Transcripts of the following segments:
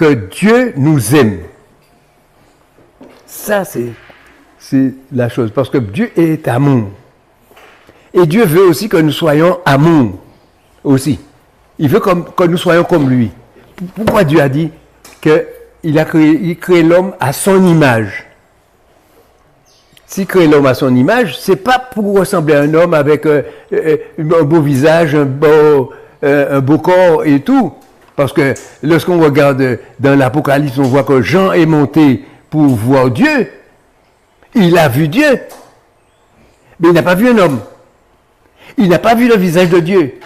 que Dieu nous aime. Ça, c'est la chose. Parce que Dieu est amour. Et Dieu veut aussi que nous soyons amour aussi. Il veut que nous soyons comme lui. Pourquoi Dieu a dit qu'il a créé l'homme à son image? S'il crée l'homme à son image, c'est pas pour ressembler à un homme avec un beau visage, un beau corps et tout. Parce que lorsqu'on regarde dans l'Apocalypse, on voit que Jean est monté pour voir Dieu. Il a vu Dieu. Mais il n'a pas vu un homme. Il n'a pas vu le visage de Dieu.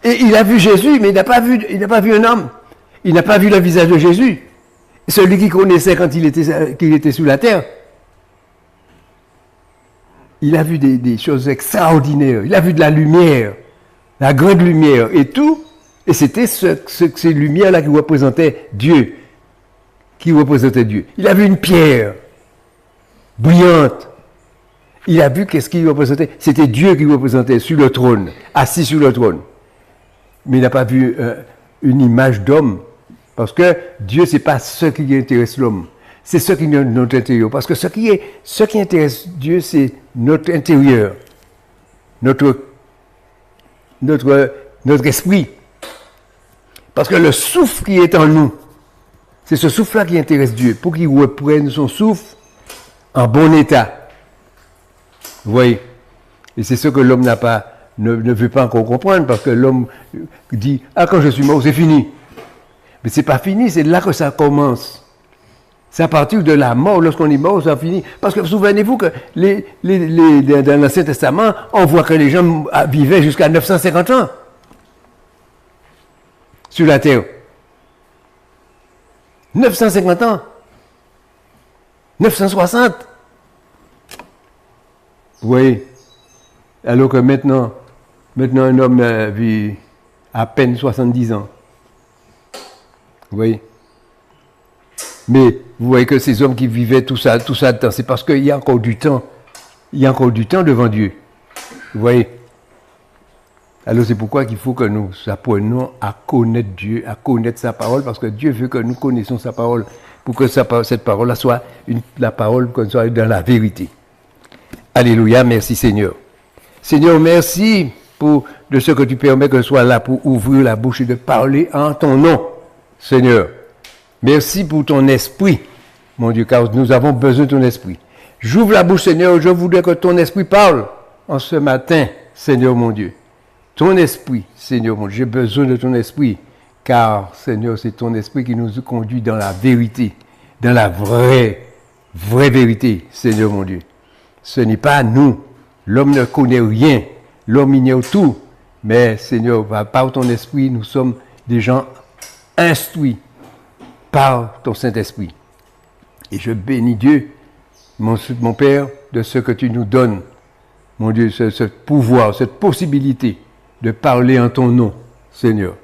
Et il a vu Jésus, mais il n'a pas vu un homme. Il n'a pas vu le visage de Jésus. Celui qu'il connaissait quand qu'il était sous la terre. Il a vu des choses extraordinaires. Il a vu de la lumière, la grande lumière et tout. Et c'était ces lumières-là qui représentaient Dieu. Il a vu une pierre brillante. Il a vu qu'est-ce qu'il représentait. C'était Dieu qui représentait sur le trône, assis sur le trône. Mais il n'a pas vu une image d'homme. Parce que Dieu, ce n'est pas ce qui intéresse l'homme. C'est ce qui est notre intérieur. Parce que ce qui intéresse Dieu, c'est notre intérieur. Notre esprit. Parce que le souffle qui est en nous, c'est ce souffle-là qui intéresse Dieu. Pour qu'il reprenne son souffle en bon état. Vous voyez? Et c'est ce que l'homme ne veut pas encore comprendre. Parce que l'homme dit, quand je suis mort, c'est fini. Mais c'est pas fini, c'est là que ça commence. C'est à partir de la mort, lorsqu'on est mort, ça finit. Parce que souvenez-vous que dans l'Ancien Testament, on voit que les gens vivaient jusqu'à 950 ans sur la terre. 950 ans. 960. Vous voyez? Alors que maintenant un homme vit à peine 70 ans. Vous voyez? Mais vous voyez que ces hommes qui vivaient tout ça dedans, c'est parce qu'il y a encore du temps. Il y a encore du temps devant Dieu. Vous voyez? Alors c'est pourquoi qu'il faut que nous apprenions à connaître Dieu, à connaître sa parole, parce que Dieu veut que nous connaissions sa parole, pour que cette parole-là soit la parole qu'on soit dans la vérité. Alléluia, merci Seigneur. Seigneur, merci de ce que tu permets que je sois là pour ouvrir la bouche et de parler en ton nom, Seigneur. Merci pour ton esprit, mon Dieu, car nous avons besoin de ton esprit. J'ouvre la bouche, Seigneur, je voudrais que ton esprit parle en ce matin, Seigneur mon Dieu. Ton esprit, Seigneur mon Dieu, j'ai besoin de ton esprit, car, Seigneur, c'est ton esprit qui nous conduit dans la vérité, dans la vraie vérité, Seigneur mon Dieu. Ce n'est pas nous. L'homme ne connaît rien. L'homme ignore tout. Mais, Seigneur, par ton esprit, nous sommes des gens instruits par ton Saint-Esprit. Et je bénis Dieu, mon Père, de ce que tu nous donnes, mon Dieu, ce pouvoir, cette possibilité de parler en ton nom, Seigneur.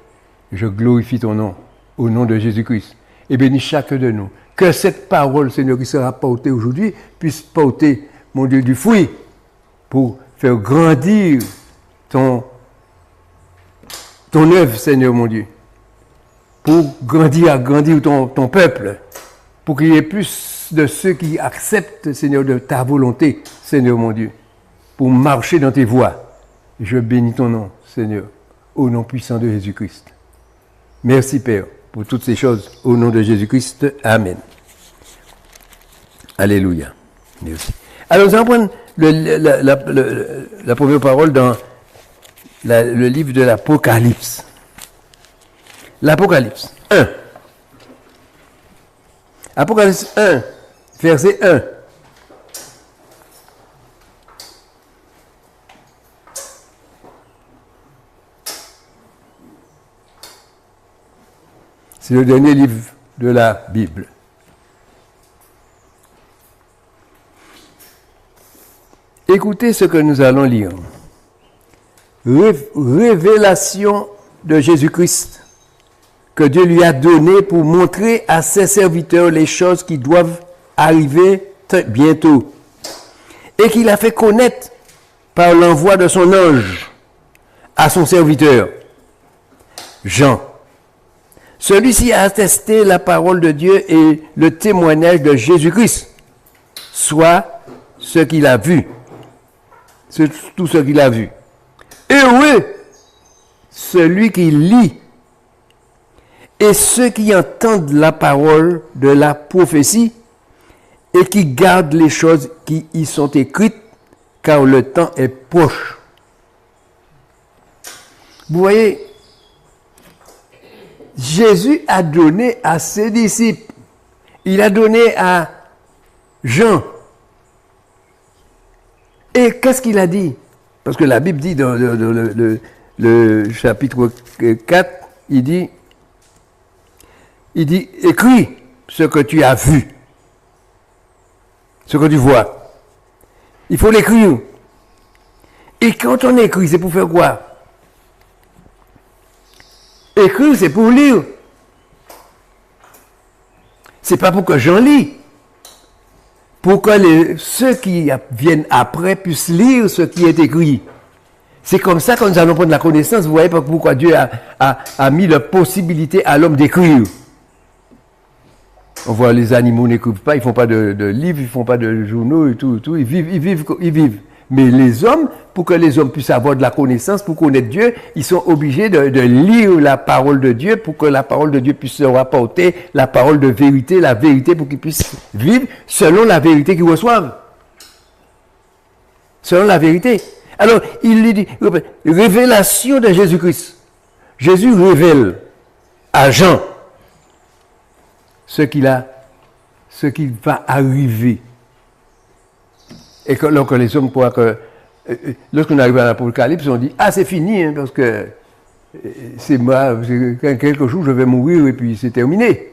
Je glorifie ton nom, au nom de Jésus-Christ. Et bénis chacun de nous. Que cette parole, Seigneur, qui sera portée aujourd'hui, puisse porter, mon Dieu, du fruit pour faire grandir ton œuvre, Seigneur, mon Dieu. Pour grandir ton peuple, pour qu'il y ait plus de ceux qui acceptent, Seigneur, de ta volonté, Seigneur mon Dieu, pour marcher dans tes voies. Je bénis ton nom, Seigneur, au nom puissant de Jésus-Christ. Merci, Père, pour toutes ces choses, au nom de Jésus-Christ. Amen. Alléluia. Merci. Alors, nous allons prendre la première parole dans le livre de l'Apocalypse. L'Apocalypse 1. Apocalypse 1, verset 1. C'est le dernier livre de la Bible. Écoutez ce que nous allons lire. Révélation de Jésus-Christ que Dieu lui a donné pour montrer à ses serviteurs les choses qui doivent arriver bientôt et qu'il a fait connaître par l'envoi de son ange à son serviteur Jean, Celui-ci a attesté la parole de Dieu et le témoignage de Jésus-Christ, soit ce qu'il a vu. C'est tout ce qu'il a vu. Heureux celui qui lit et ceux qui entendent la parole de la prophétie et qui gardent les choses qui y sont écrites, car le temps est proche. Vous voyez, Jésus a donné à ses disciples, il a donné à Jean. Et qu'est-ce qu'il a dit? Parce que la Bible dit dans le chapitre 4, il dit, écris ce que tu as vu, ce que tu vois. Il faut l'écrire. Et quand on écrit, c'est pour faire quoi? Écrire, c'est pour lire. C'est pas pour que j'en lis. Pour que ceux qui viennent après puissent lire ce qui est écrit. C'est comme ça que nous allons prendre la connaissance. Vous voyez pourquoi Dieu a mis la possibilité à l'homme d'écrire. On voit les animaux n'écrivent pas, ils font pas de livres, ils font pas de journaux et tout. Ils vivent. Mais les hommes, pour que les hommes puissent avoir de la connaissance, pour connaître Dieu, ils sont obligés de lire la parole de Dieu pour que la parole de Dieu puisse leur apporter la parole de vérité, la vérité pour qu'ils puissent vivre selon la vérité qu'ils reçoivent. Selon la vérité. Alors, il lui dit, révélation de Jésus-Christ. Jésus révèle à Jean ce qui va arriver. Et que lorsque les hommes croient que, lorsqu'on arrive à l'Apocalypse, on dit, c'est fini, hein, parce que c'est moi, quelques jours, je vais mourir et puis c'est terminé.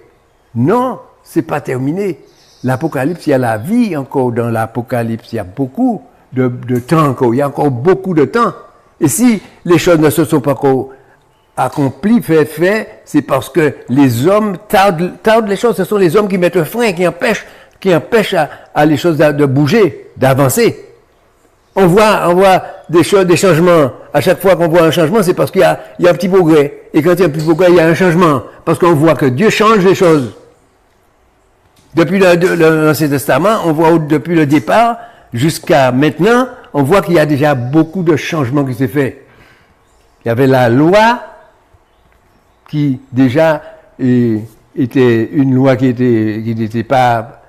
Non, c'est pas terminé. L'Apocalypse, il y a la vie encore dans l'Apocalypse, il y a beaucoup de temps encore, il y a encore beaucoup de temps. Et si les choses ne se sont pas encore accomplies, fait, c'est parce que les hommes tardent les choses. Ce sont les hommes qui mettent un frein, qui empêchent à les choses de bouger, d'avancer. On voit des changements. À chaque fois qu'on voit un changement, c'est parce qu'il y a un petit progrès. Et quand il y a un petit progrès, il y a un changement. Parce qu'on voit que Dieu change les choses. Depuis l'Ancien Testament, on voit depuis le départ jusqu'à maintenant, on voit qu'il y a déjà beaucoup de changements qui s'est fait. Il y avait la loi qui déjà était une loi qui n'était pas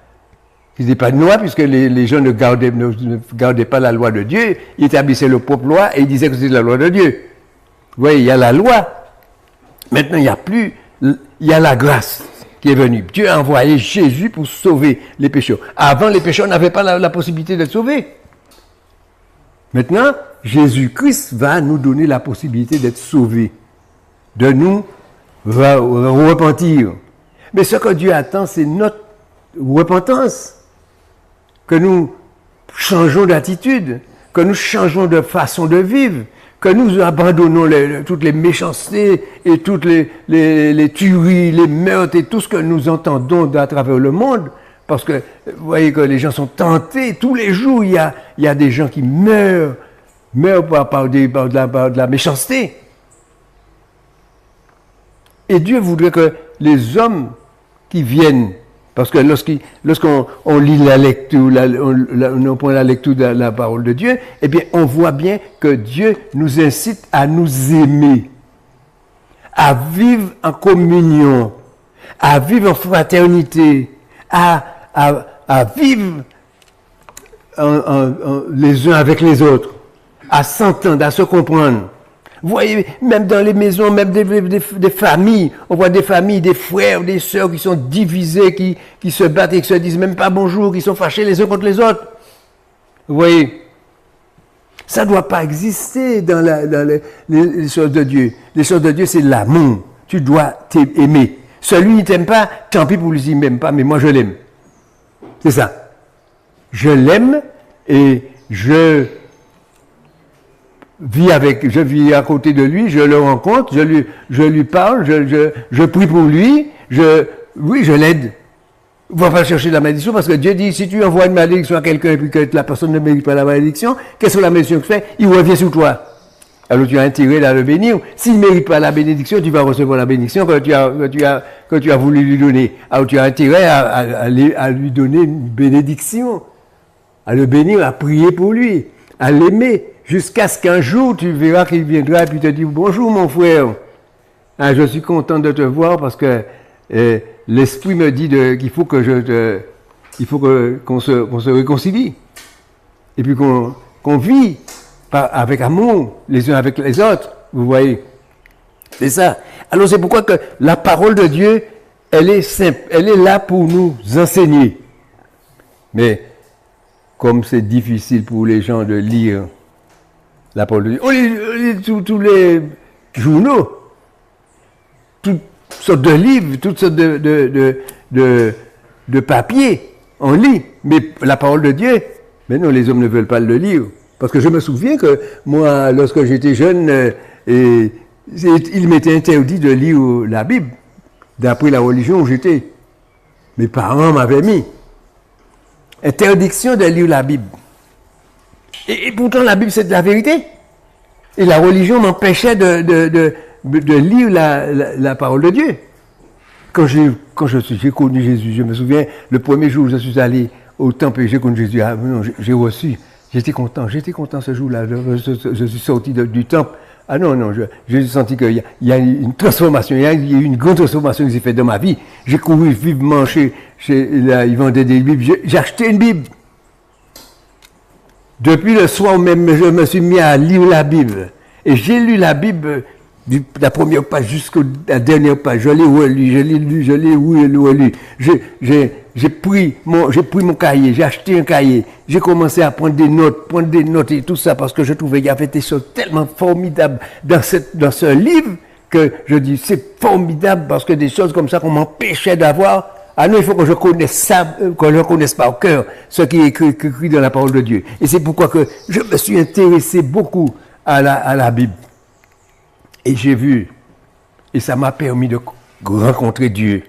une loi, puisque les gens ne gardaient pas la loi de Dieu, ils établissaient leur propre loi et ils disaient que c'était la loi de Dieu. Vous voyez, il y a la loi. Maintenant, il y a la grâce qui est venue. Dieu a envoyé Jésus pour sauver les pécheurs. Avant, les pécheurs n'avaient pas la possibilité d'être sauvés. Maintenant, Jésus-Christ va nous donner la possibilité d'être sauvés, de nous repentir. Mais ce que Dieu attend, c'est notre repentance. Que nous changeons d'attitude, que nous changeons de façon de vivre, que nous abandonnons toutes les méchancetés et toutes les tueries, les meurtres et tout ce que nous entendons à travers le monde. Parce que vous voyez que les gens sont tentés. Tous les jours, il y a des gens qui meurent par de la méchanceté. Et Dieu voudrait que les hommes qui viennent, parce que lorsqu'on lit la lecture, on prend la lecture de la parole de Dieu, eh bien, on voit bien que Dieu nous incite à nous aimer, à vivre en communion, à vivre en fraternité, à vivre les uns avec les autres, à s'entendre, à se comprendre. Vous voyez, même dans les maisons, même des familles, on voit des familles, des frères, des sœurs qui sont divisés, qui se battent et qui se disent même pas bonjour, qui sont fâchés les uns contre les autres. Vous voyez, ça ne doit pas exister dans les choses de Dieu. Les choses de Dieu, c'est l'amour. Tu dois t'aimer. Celui qui ne t'aime pas, tant pis pour lui, il ne m'aime pas, mais moi je l'aime. C'est ça. Je l'aime et je vis à côté de lui, je le rencontre, je lui parle, je prie pour lui, je l'aide. On ne va pas chercher la malédiction parce que Dieu dit, si tu envoies une malédiction à quelqu'un et puis que la personne ne mérite pas la malédiction, qu'est-ce que la malédiction fait? Il revient sur toi. alors tu as intérêt à le bénir. S'il ne mérite pas la bénédiction, tu vas recevoir la bénédiction que tu as voulu lui donner. Alors tu as intérêt à lui donner une bénédiction, à le bénir, à prier pour lui, à l'aimer, jusqu'à ce qu'un jour tu verras qu'il viendra et puis te dit bonjour mon frère. Ah, je suis content de te voir parce que l'esprit me dit qu'il faut que qu'on se réconcilie et puis qu'on vit avec amour les uns avec les autres. Vous voyez, c'est ça. Alors c'est pourquoi que la parole de Dieu, elle est simple, elle est là pour nous enseigner. Mais comme c'est difficile pour les gens de lire la parole de Dieu, on lit tous les journaux, toutes sortes de livres, toutes sortes de papiers, on lit. Mais la parole de Dieu, mais non, les hommes ne veulent pas le lire. Parce que je me souviens que moi, lorsque j'étais jeune, il m'était interdit de lire la Bible, d'après la religion où j'étais. Mes parents m'avaient mis interdiction de lire la Bible. Et pourtant, la Bible, c'est de la vérité. Et la religion m'empêchait de lire la parole de Dieu. Quand j'ai connu Jésus, je me souviens, le premier jour où je suis allé au temple et j'ai connu Jésus, j'ai reçu, j'étais content ce jour-là, je suis sorti du temple. Ah non, j'ai senti qu'il y a une transformation, il y a eu une grande transformation qui s'est faite dans ma vie. J'ai couru vivement ils vendaient des Bibles, j'ai acheté une Bible. Depuis le soir même, je me suis mis à lire la Bible. Et j'ai lu la Bible de la première page jusqu'à la dernière page. Je l'ai relu. J'ai pris mon cahier, j'ai acheté un cahier. J'ai commencé à prendre des notes et tout ça parce que je trouvais qu'il y avait des choses tellement formidables dans ce livre que je dis c'est formidable parce que des choses comme ça qu'on m'empêchait d'avoir. Ah non, il faut que je connaisse ça, que je connaisse par cœur ce qui est écrit dans la parole de Dieu. Et c'est pourquoi que je me suis intéressé beaucoup à la Bible. Et j'ai vu, et ça m'a permis de rencontrer Dieu,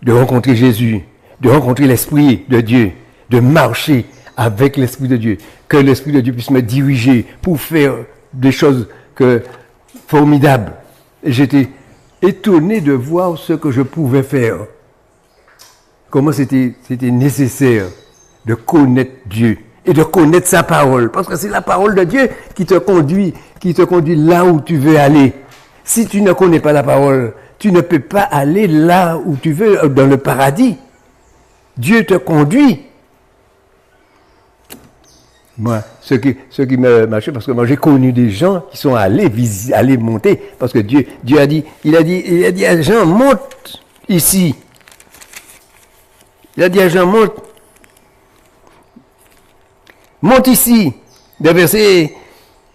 de rencontrer Jésus, de rencontrer l'Esprit de Dieu, de marcher avec l'Esprit de Dieu, que l'Esprit de Dieu puisse me diriger pour faire des choses formidables. Et j'étais étonné de voir ce que je pouvais faire. Comment c'était nécessaire de connaître Dieu et de connaître sa parole. Parce que c'est la parole de Dieu qui te conduit là où tu veux aller. Si tu ne connais pas la parole, tu ne peux pas aller là où tu veux, dans le paradis. Dieu te conduit. Moi, ce qui m'a marché, parce que moi j'ai connu des gens qui sont allés monter, parce que Dieu a dit à Jean, monte ici. Il a dit à Jean, monte ici, de verset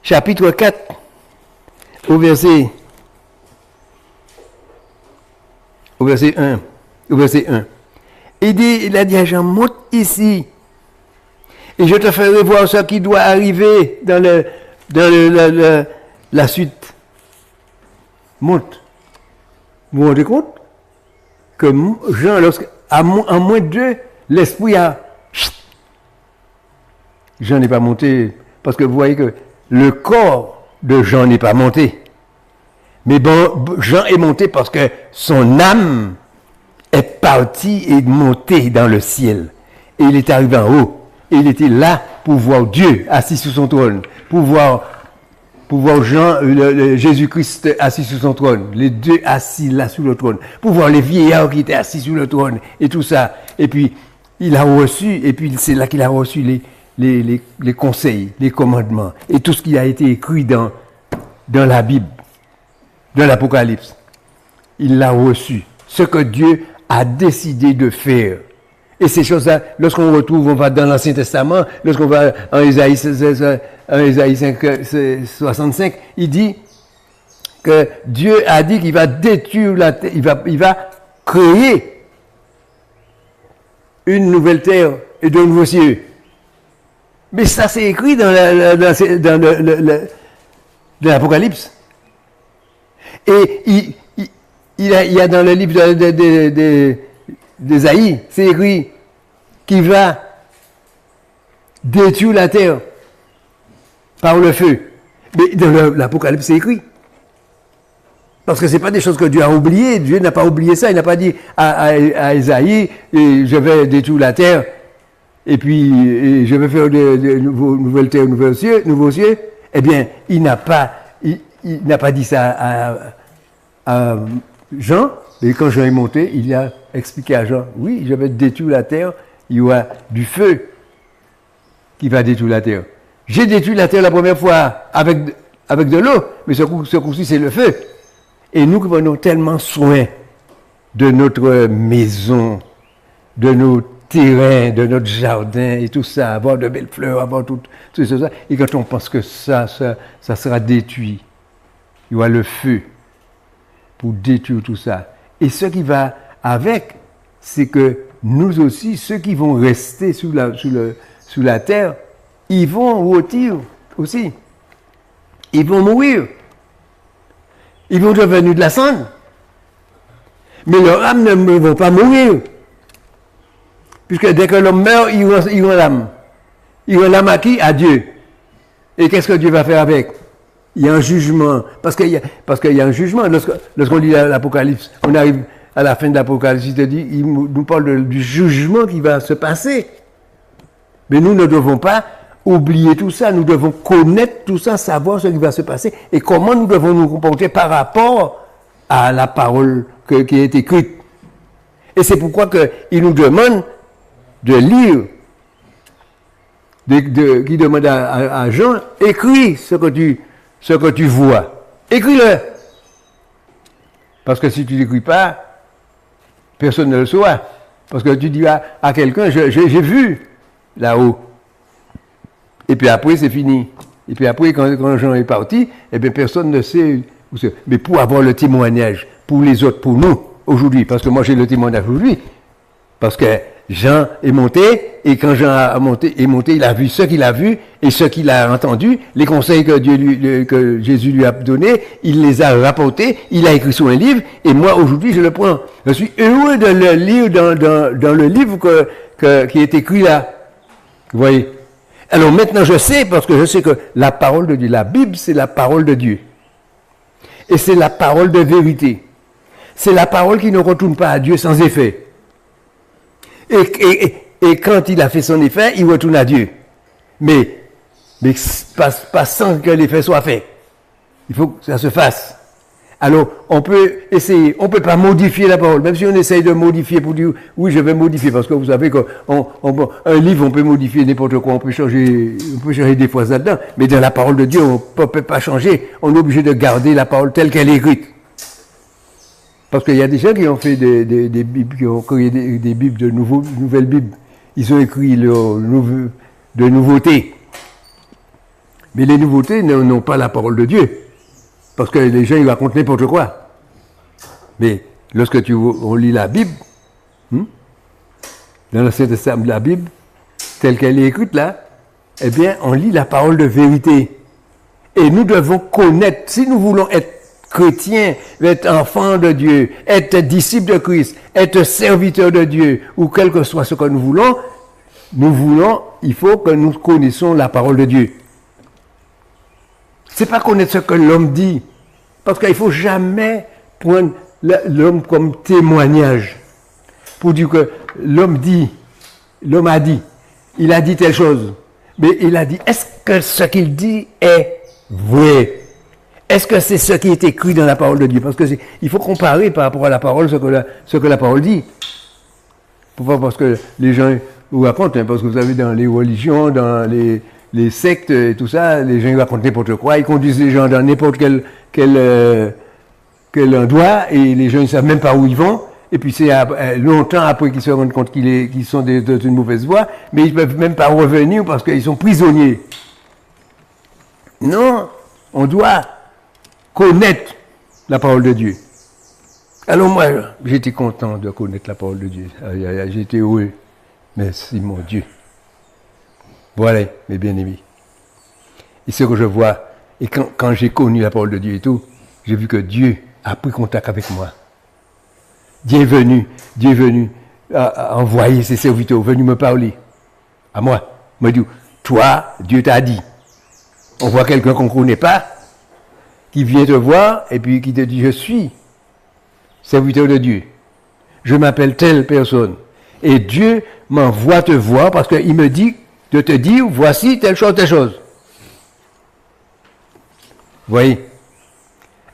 chapitre 4, au verset 1. Il a dit à Jean, monte ici, et je te ferai voir ce qui doit arriver dans la suite. Monte. Vous vous rendez compte que Jean, en moins de l'esprit a... Jean n'est pas monté, parce que vous voyez que le corps de Jean n'est pas monté. Mais bon, Jean est monté parce que son âme est partie et montée dans le ciel. Et il est arrivé en haut. Et il était là pour voir Dieu assis sur son trône, pour voir Jésus-Christ assis sur son trône, les deux assis là sur le trône, pour voir les vieillards qui étaient assis sur le trône, et tout ça. Et puis, il a reçu, et puis c'est là qu'il a reçu les conseils, les commandements, et tout ce qui a été écrit dans la Bible, dans l'Apocalypse. Il l'a reçu, ce que Dieu a décidé de faire. Et ces choses-là, lorsqu'on va dans l'Ancien Testament, lorsqu'on va en Ésaïe 65, il dit que Dieu a dit qu'il va détruire la terre, il va créer une nouvelle terre et de nouveaux cieux. Mais ça, c'est écrit dans l'Apocalypse. Et il y a dans le livre d'Ésaïe, c'est écrit qu'il va détruire la terre par le feu. Mais dans l'Apocalypse, c'est écrit. Parce que ce n'est pas des choses que Dieu a oubliées. Dieu n'a pas oublié ça. Il n'a pas dit à Ésaïe, je vais détruire la terre, et puis je vais faire de nouvelles terres, nouveaux cieux. Eh bien, il n'a pas dit ça à Jean. Et quand Jean est monté, il a expliqué à Jean, oui, je vais détruire la terre, il y aura du feu qui va détruire la terre. J'ai détruit la terre la première fois avec de l'eau, mais ce coup-ci, c'est le feu. Et nous qui prenons tellement soin de notre maison, de nos terrains, de notre jardin et tout ça, avoir de belles fleurs, avoir tout ça, et quand on pense que ça sera détruit, il y aura le feu pour détruire tout ça. Et ce qui va avec, c'est que nous aussi, ceux qui vont rester sous la terre, ils vont rôtir aussi. Ils vont mourir. Ils vont devenir de la cendre. Mais leur âme ne vont pas mourir. Puisque dès que l'homme meurt, il rend l'âme. Il rend l'âme à qui? À Dieu. Et qu'est-ce que Dieu va faire avec? Il y a un jugement. Parce qu'il y a un jugement. Lorsqu'on lit l'Apocalypse, on arrive à la fin de l'Apocalypse, il nous parle du jugement qui va se passer. Mais nous ne devons pas oublier tout ça. Nous devons connaître tout ça, savoir ce qui va se passer et comment nous devons nous comporter par rapport à la parole qui est écrite. Et c'est pourquoi il nous demande de lire, qui demande à Jean, écris ce que tu vois. Écris-le. Parce que si tu ne l'écris pas, personne ne le saura. Parce que tu dis à quelqu'un, j'ai vu là-haut. Et puis après, c'est fini. Et puis après, quand Jean est parti, eh bien, personne ne sait où c'est. Mais pour avoir le témoignage, pour les autres, pour nous, aujourd'hui, parce que moi j'ai le témoignage aujourd'hui, parce que Jean est monté, et quand Jean est monté, il a vu ce qu'il a vu, et ce qu'il a entendu, les conseils que Jésus lui a donnés, il les a rapportés, il a écrit sur un livre, et moi aujourd'hui je le prends. Je suis heureux de le lire dans le livre qui est écrit là. Vous voyez? Alors maintenant je sais, parce que je sais que la parole de Dieu, la Bible c'est la parole de Dieu. Et c'est la parole de vérité. C'est la parole qui ne retourne pas à Dieu sans effet. Et quand il a fait son effet, il retourne à Dieu. Mais pas sans que l'effet soit fait. Il faut que ça se fasse. Alors, on peut essayer, on ne peut pas modifier la parole, même si on essaye de modifier pour dire, oui, je vais modifier, parce que vous savez qu'un livre, on peut modifier n'importe quoi, on peut changer des fois là-dedans, mais dans la parole de Dieu, on ne peut pas changer, on est obligé de garder la parole telle qu'elle est écrite. Parce qu'il y a des gens qui ont fait des Bibles, qui ont créé des Bibles, de nouvelles Bibles. Ils ont écrit de nouveautés. Mais les nouveautés n'ont pas la parole de Dieu. Parce que les gens, ils racontent n'importe quoi. Mais lorsque on lit la Bible, dans l'Ancien Testament, la Bible, telle qu'elle est écrite là, eh bien, on lit la parole de vérité. Et nous devons connaître, si nous voulons être chrétiens, être enfants de Dieu, être disciples de Christ, être serviteurs de Dieu, ou quel que soit ce que nous voulons, il faut que nous connaissions la parole de Dieu. C'est pas connaître ce que l'homme dit, parce qu'il ne faut jamais prendre l'homme comme témoignage pour dire que l'homme a dit, il a dit telle chose, mais il a dit, est-ce que ce qu'il dit est vrai? Est-ce que c'est ce qui est écrit dans la parole de Dieu? Parce que il faut comparer par rapport à la parole ce que la parole dit. Pourquoi? Parce que les gens vous racontent, parce que vous savez, dans les religions, dans les sectes et tout ça, les gens ils racontent n'importe quoi, ils conduisent les gens dans n'importe quel endroit, et les gens ne savent même pas où ils vont, et puis c'est longtemps après qu'ils se rendent compte qu'ils sont dans une mauvaise voie, mais ils ne peuvent même pas revenir parce qu'ils sont prisonniers. Non, on doit connaître la parole de Dieu. Alors moi, j'étais content de connaître la parole de Dieu. J'étais heureux. Merci mon Dieu. Voilà, mes bien-aimés. Et ce que je vois, et quand j'ai connu la parole de Dieu et tout, j'ai vu que Dieu a pris contact avec moi. Dieu est venu envoyer ses serviteurs, venu me parler. À moi. Il m'a dit, toi, Dieu t'a dit. On voit quelqu'un qu'on ne connaît pas, qui vient te voir et puis qui te dit, je suis serviteur de Dieu. Je m'appelle telle personne. Et Dieu m'envoie te voir parce qu'il me dit de te dire, voici telle chose, telle chose. Vous voyez?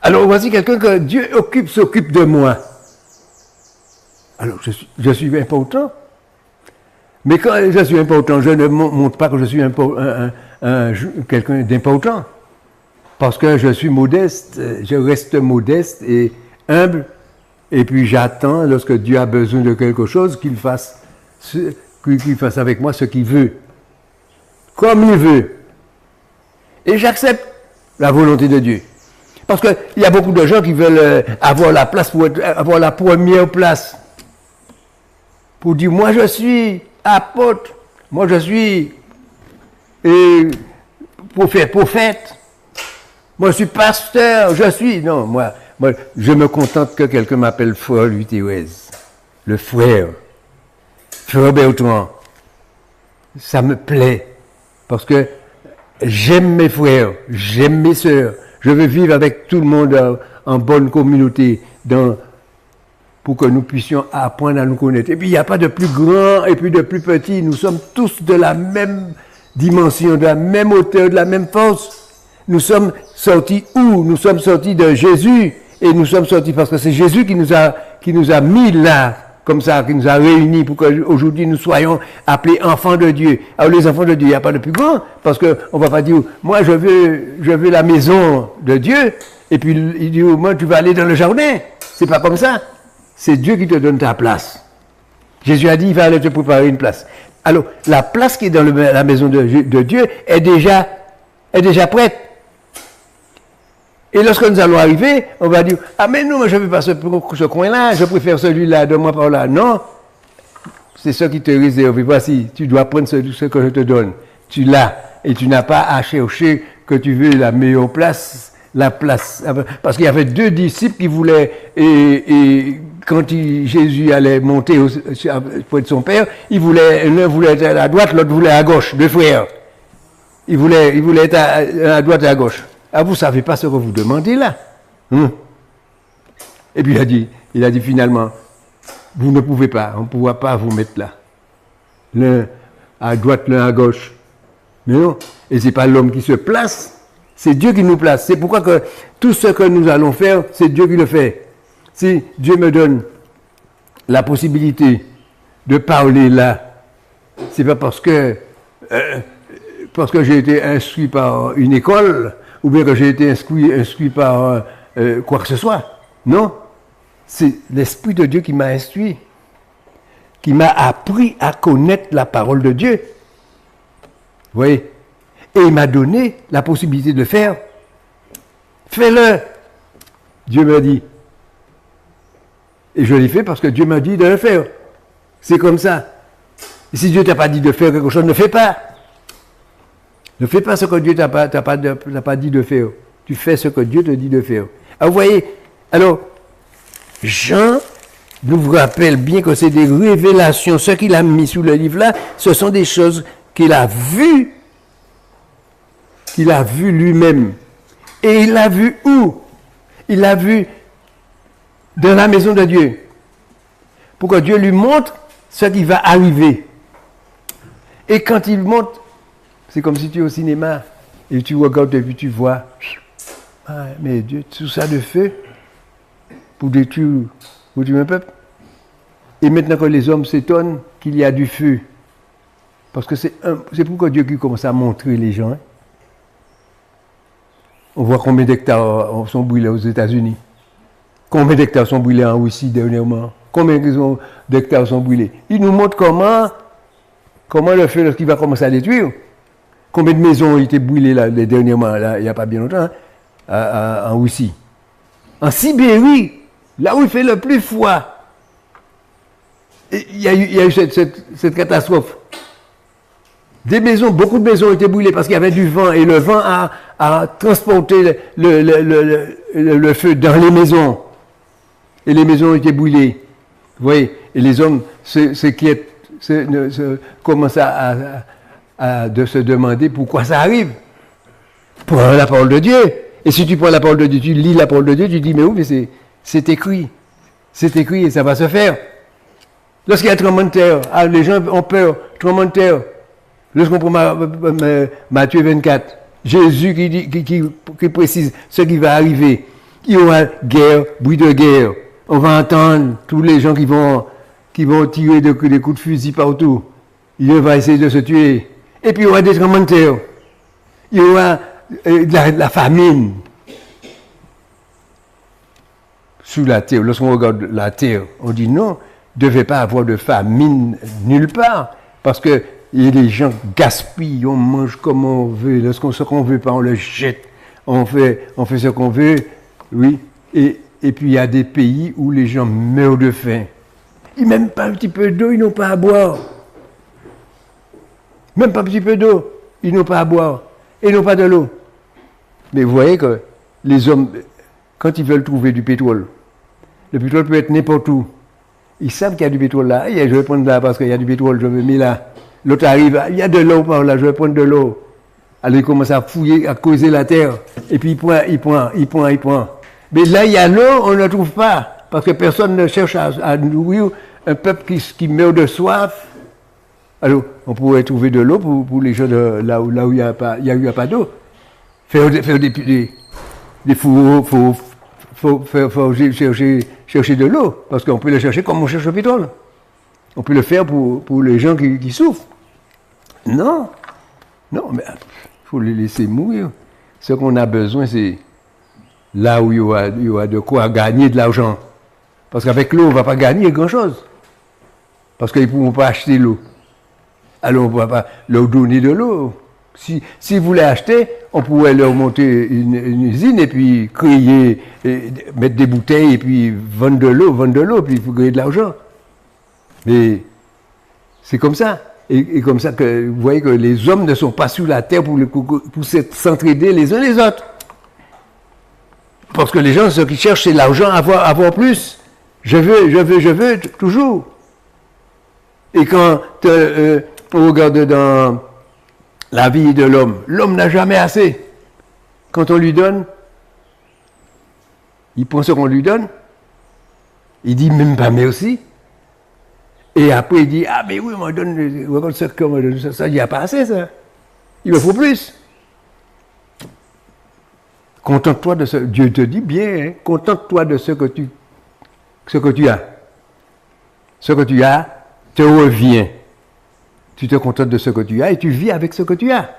Alors voici quelqu'un que Dieu s'occupe de moi. Alors je suis important. Mais quand je suis important, je ne montre pas que je suis quelqu'un d'important. Parce que je suis modeste, je reste modeste et humble. Et puis j'attends, lorsque Dieu a besoin de quelque chose, qu'il fasse avec moi ce qu'il veut. Comme il veut. Et j'accepte la volonté de Dieu. Parce qu'il y a beaucoup de gens qui veulent avoir la place avoir la première place. Pour dire, moi je suis apôtre, moi je suis prophète, moi je suis pasteur, non, moi je me contente que quelqu'un m'appelle frère Louis Thérèse, le frère Bertrand. Ça me plaît, parce que j'aime mes frères, j'aime mes sœurs, je veux vivre avec tout le monde en bonne communauté, pour que nous puissions apprendre à nous connaître. Et puis, il n'y a pas de plus grand et puis de plus petit. Nous sommes tous de la même dimension, de la même hauteur, de la même force. Nous sommes sortis où? Nous sommes sortis de Jésus. Et nous sommes sortis parce que c'est Jésus qui nous a mis là, comme ça, qui nous a réunis pour qu'aujourd'hui nous soyons appelés enfants de Dieu. Alors, les enfants de Dieu, il n'y a pas de plus grand. Parce qu'on ne va pas dire, moi, je veux la maison de Dieu. Et puis, il dit, moi, tu vas aller dans le jardin. C'est pas comme ça. C'est Dieu qui te donne ta place. Jésus a dit, il va aller te préparer une place. Alors, la place qui est dans la maison de Dieu est déjà prête. Et lorsque nous allons arriver, on va dire, ah mais non, je ne veux pas ce coin-là, je préfère celui-là, donne-moi par là. Non, c'est ce qui te réserve. Voici, tu dois prendre ce que je te donne. Tu l'as, et tu n'as pas à chercher que tu veux la meilleure place, parce qu'il y avait 2 disciples qui voulaient, et quand Jésus allait monter auprès de son Père, l'un voulait être à droite, l'autre voulait à gauche, 2 frères. Il voulait être à droite et à gauche. Ah, vous ne savez pas ce que vous demandez là. Et puis il a dit finalement, vous ne pouvez pas, on ne pourra pas vous mettre là. L'un à droite, l'un à gauche. Mais non, et ce n'est pas l'homme qui se place, c'est Dieu qui nous place. C'est pourquoi que tout ce que nous allons faire, c'est Dieu qui le fait. Si Dieu me donne la possibilité de parler là, c'est pas parce que j'ai été instruit par une école, ou bien que j'ai été instruit par quoi que ce soit. Non, c'est l'Esprit de Dieu qui m'a instruit, qui m'a appris à connaître la parole de Dieu. Vous voyez? Et il m'a donné la possibilité de le faire. Fais-le. Dieu m'a dit. Et je l'ai fait parce que Dieu m'a dit de le faire. C'est comme ça. Et si Dieu ne t'a pas dit de faire quelque chose, ne fais pas. Ne fais pas ce que Dieu t'a pas dit de faire. Tu fais ce que Dieu te dit de faire. Alors, vous voyez, Jean nous rappelle bien que c'est des révélations. Ce qu'il a mis sous le livre-là, ce sont des choses qu'il a vues lui-même. Et il l'a vu où? Il l'a vu dans la maison de Dieu. Pour que Dieu lui montre ce qui va arriver. Et quand il montre, c'est comme si tu es au cinéma et tu regardes et puis tu vois, ah, mais Dieu, tout ça de feu pour détruire un peuple. Et maintenant que les hommes s'étonnent qu'il y a du feu, parce que c'est pourquoi Dieu qui commence à montrer les gens. On voit combien d'hectares sont brûlés aux États-Unis. Combien d'hectares sont brûlés en Russie dernièrement. Combien d'hectares sont brûlés. Il nous montre comment le feu, lorsqu'il va commencer à détruire. Combien de maisons ont été brûlées là, dernièrement, là, il n'y a pas bien longtemps, en Russie. En Sibérie, là où il fait le plus froid, il y a eu cette catastrophe. Beaucoup de maisons ont été brûlées parce qu'il y avait du vent et le vent a transporté le feu dans les maisons. Et les maisons ont été brûlées. Vous voyez, et les hommes commencent à se demander pourquoi ça arrive. prends la parole de Dieu. Et si tu prends la parole de Dieu, tu lis la parole de Dieu, tu dis, mais oui, mais c'est écrit. C'est écrit et ça va se faire. Lorsqu'il y a un tremblement de terre, les gens ont peur, tremblement de terre. Lorsqu'on prend Matthieu 24, Jésus qui précise ce qui va arriver. Il y aura guerre, bruit de guerre. On va entendre tous les gens qui vont tirer des coups de fusil partout. Ils vont essayer de se tuer. Et puis il y aura des tremblements de terre. Il y aura de la famine. Sous la terre, lorsqu'on regarde la terre, on dit non, il ne devait pas avoir de famine nulle part. Parce que les gens gaspillent, on mange comme on veut. Ce qu'on ne veut pas, on le jette. On fait ce qu'on veut. Oui. Et puis il y a des pays où les gens meurent de faim. Ils n'ont même pas un petit peu d'eau, ils n'ont pas à boire. Même pas un petit peu d'eau, ils n'ont pas à boire. Et ils n'ont pas de l'eau. Mais vous voyez que les hommes, quand ils veulent trouver du pétrole, le pétrole peut être n'importe où. Ils savent qu'il y a du pétrole là. Je vais prendre là parce qu'il y a du pétrole, je vais mettre là. L'autre arrive, il y a de l'eau par là, je vais prendre de l'eau. Alors il commence à fouiller, à creuser la terre. Et puis il prend. Mais là, il y a l'eau, on ne la trouve pas. Parce que personne ne cherche à nourrir un peuple qui meurt de soif. Alors, on pourrait trouver de l'eau pour les gens de là où il n'y a pas d'eau. Faire des fourreaux, faut chercher de l'eau. Parce qu'on peut le chercher comme on cherche le pétrole. On peut le faire pour les gens qui souffrent. Non, mais il faut les laisser mourir. Ce qu'on a besoin, c'est là où il y aura de quoi gagner de l'argent. Parce qu'avec l'eau, on ne va pas gagner grand-chose. Parce qu'ils ne pourront pas acheter l'eau. Alors on ne va pas leur donner de l'eau. Si vous voulez acheter, on pourrait leur monter une usine et puis créer, mettre des bouteilles et puis vendre de l'eau, puis il faut gagner de l'argent. Mais c'est comme ça. Et comme ça que vous voyez que les hommes ne sont pas sur la terre pour s'entraider les uns les autres. Parce que les gens, ce qu'ils cherchent, c'est l'argent, avoir plus. Je veux, toujours. Et quand on regarde dans la vie de l'homme n'a jamais assez. Quand on lui donne, il prend ce qu'on lui donne, il dit même pas merci. Et après il dit, ah mais oui, on me donne, regarde ce qu'on me donne, ça, il n'y a pas assez ça. Il me faut plus. Contente-toi de ce, Dieu te dit bien, hein, contente-toi de ce que tu as. Ce que tu as te revient. Tu te contentes de ce que tu as et tu vis avec ce que tu as.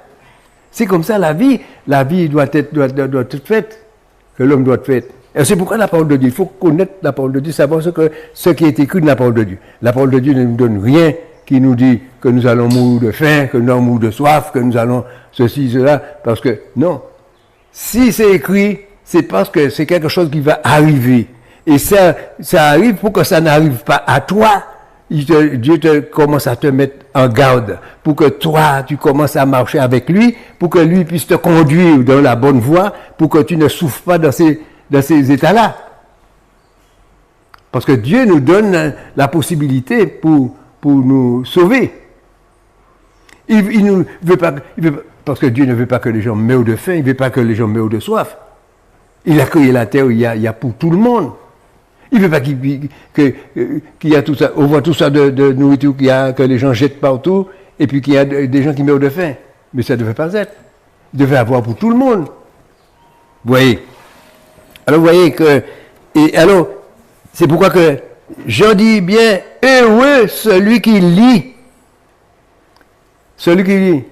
C'est comme ça la vie. La vie doit être faite. Que l'homme doit être fait. Et c'est pourquoi la parole de Dieu, il faut connaître la parole de Dieu, savoir ce qui est écrit dans la parole de Dieu. La parole de Dieu ne nous donne rien qui nous dit que nous allons mourir de faim, que nous allons mourir de soif, que nous allons ceci, cela, parce que non. Si c'est écrit, c'est parce que c'est quelque chose qui va arriver. Et ça arrive pour que ça n'arrive pas à toi. Dieu commence à te mettre en garde pour que toi, tu commences à marcher avec lui, pour que lui puisse te conduire dans la bonne voie, pour que tu ne souffres pas dans ces états-là. Parce que Dieu nous donne la possibilité pour nous sauver. Il ne veut pas, parce que Dieu ne veut pas que les gens meurent de faim, il ne veut pas que les gens meurent de soif. Il a créé la terre, il y a pour tout le monde. Il ne veut pas qu'il y a tout ça, on voit tout ça de nourriture que les gens jettent partout, et puis qu'il y a des gens qui meurent de faim. Mais ça ne devait pas être. Il devait avoir pour tout le monde. Vous voyez? Alors vous voyez que, et alors, c'est pourquoi que Jean dit bien, heureux celui qui lit. Celui qui lit.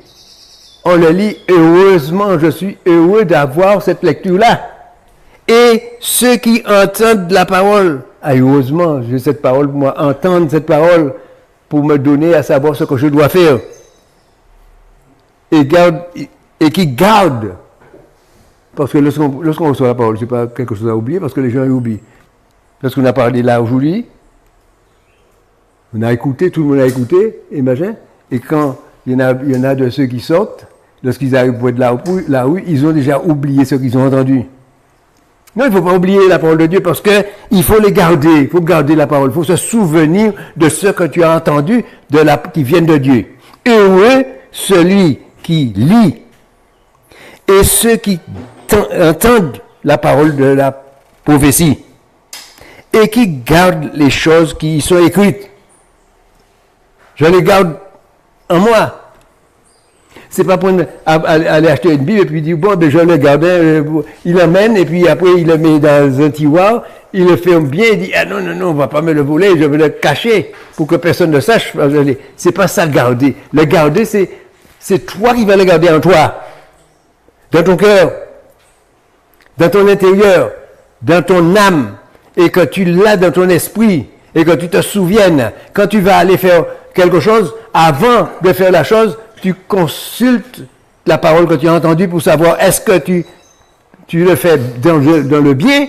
On le lit, heureusement, je suis heureux d'avoir cette lecture-là. Et ceux qui entendent la parole, heureusement, j'ai cette parole pour moi, entendre cette parole pour me donner à savoir ce que je dois faire. Et qui gardent. Parce que lorsqu'on reçoit la parole, ce n'est pas quelque chose à oublier, parce que les gens oublient. Lorsqu'on a parlé là aujourd'hui, on a écouté, tout le monde a écouté, imagine, et quand il y en a de ceux qui sortent, lorsqu'ils arrivent pour être la rue, ils ont déjà oublié ce qu'ils ont entendu. Non, il ne faut pas oublier la parole de Dieu parce qu'il faut les garder, il faut garder la parole, il faut se souvenir de ce que tu as entendu qui vient de Dieu. Heureux celui qui lit et ceux qui entendent la parole de la prophétie et qui gardent les choses qui y sont écrites. Je les garde en moi. C'est pas pour aller acheter une Bible et puis dire, bon, ben, je le garde, il l'emmène et puis après il le met dans un tiroir, il le ferme bien, il dit, ah non, non, non, on va pas me le voler, je vais le cacher pour que personne ne sache. C'est pas ça garder. Le garder, c'est toi qui vas le garder en toi, dans ton cœur, dans ton intérieur, dans ton âme, et que tu l'as dans ton esprit, et que tu te souviennes, quand tu vas aller faire quelque chose, avant de faire la chose, tu consultes la parole que tu as entendue pour savoir est-ce que tu le fais dans le bien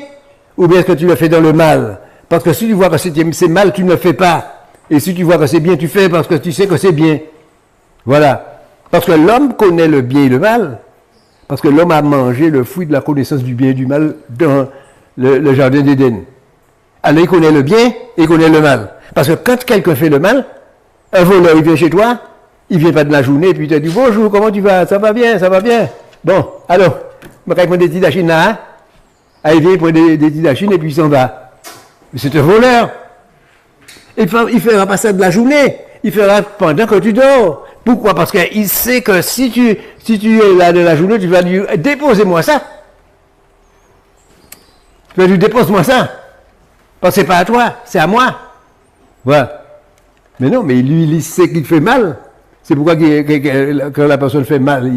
ou bien est-ce que tu le fais dans le mal. Parce que si tu vois que c'est mal, tu ne le fais pas. Et si tu vois que c'est bien, tu fais parce que tu sais que c'est bien. Voilà. Parce que l'homme connaît le bien et le mal. Parce que l'homme a mangé le fruit de la connaissance du bien et du mal dans le jardin d'Éden. Alors il connaît le bien et il connaît le mal. Parce que quand quelqu'un fait le mal, un voleur, il vient chez toi, il vient pas de la journée, et puis il te dit, bonjour, comment tu vas? Ça va bien, ça va bien. Bon, alors, je vais prendre des petites machines là, hein? Ah, il vient prendre des petites machines et puis il s'en va. Mais c'est un voleur. Il fera pas ça de la journée, il fera pendant que tu dors. Pourquoi? Parce qu'il sait que si tu es là de la journée, tu vas lui déposez-moi ça. Tu vas lui dépose-moi ça. Parce que c'est pas à toi, c'est à moi. Voilà. Mais non, mais lui, il sait qu'il fait mal. C'est pourquoi quand la personne fait mal,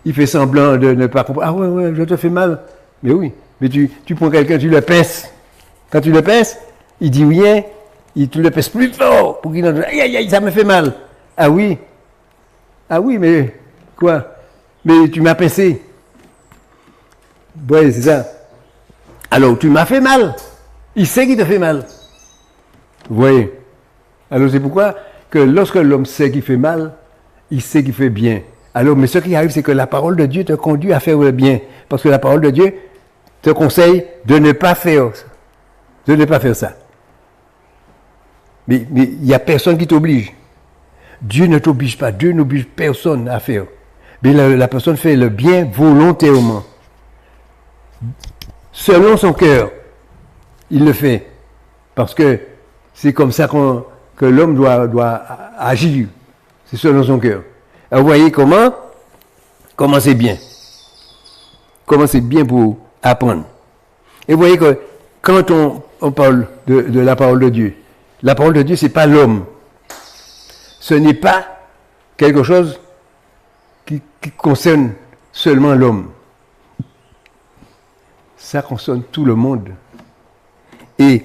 il fait semblant de ne pas comprendre. Ah ouais, je te fais mal. Mais oui, mais tu prends quelqu'un, tu le pinces. Quand tu le pinces, il dit rien, tu le pinces plus fort pour qu'il en dise, aïe, ça me fait mal. Ah oui, mais quoi? Mais tu m'as pincé. Ouais, c'est ça. Alors, tu m'as fait mal. Il sait qu'il te fait mal. Vous voyez? Alors, c'est pourquoi que lorsque l'homme sait qu'il fait mal, il sait qu'il fait bien. Alors, mais ce qui arrive, c'est que la parole de Dieu te conduit à faire le bien. Parce que la parole de Dieu te conseille de ne pas faire ça. De ne pas faire ça. Mais il n'y a personne qui t'oblige. Dieu ne t'oblige pas. Dieu n'oblige personne à faire. Mais la personne fait le bien volontairement. Selon son cœur, il le fait. Parce que c'est comme ça que l'homme doit agir. C'est selon son cœur. Alors, vous voyez comment c'est bien. Comment c'est bien pour apprendre. Et vous voyez que quand on parle de la parole de Dieu, la parole de Dieu, ce n'est pas l'homme. Ce n'est pas quelque chose qui concerne seulement l'homme. Ça concerne tout le monde. Et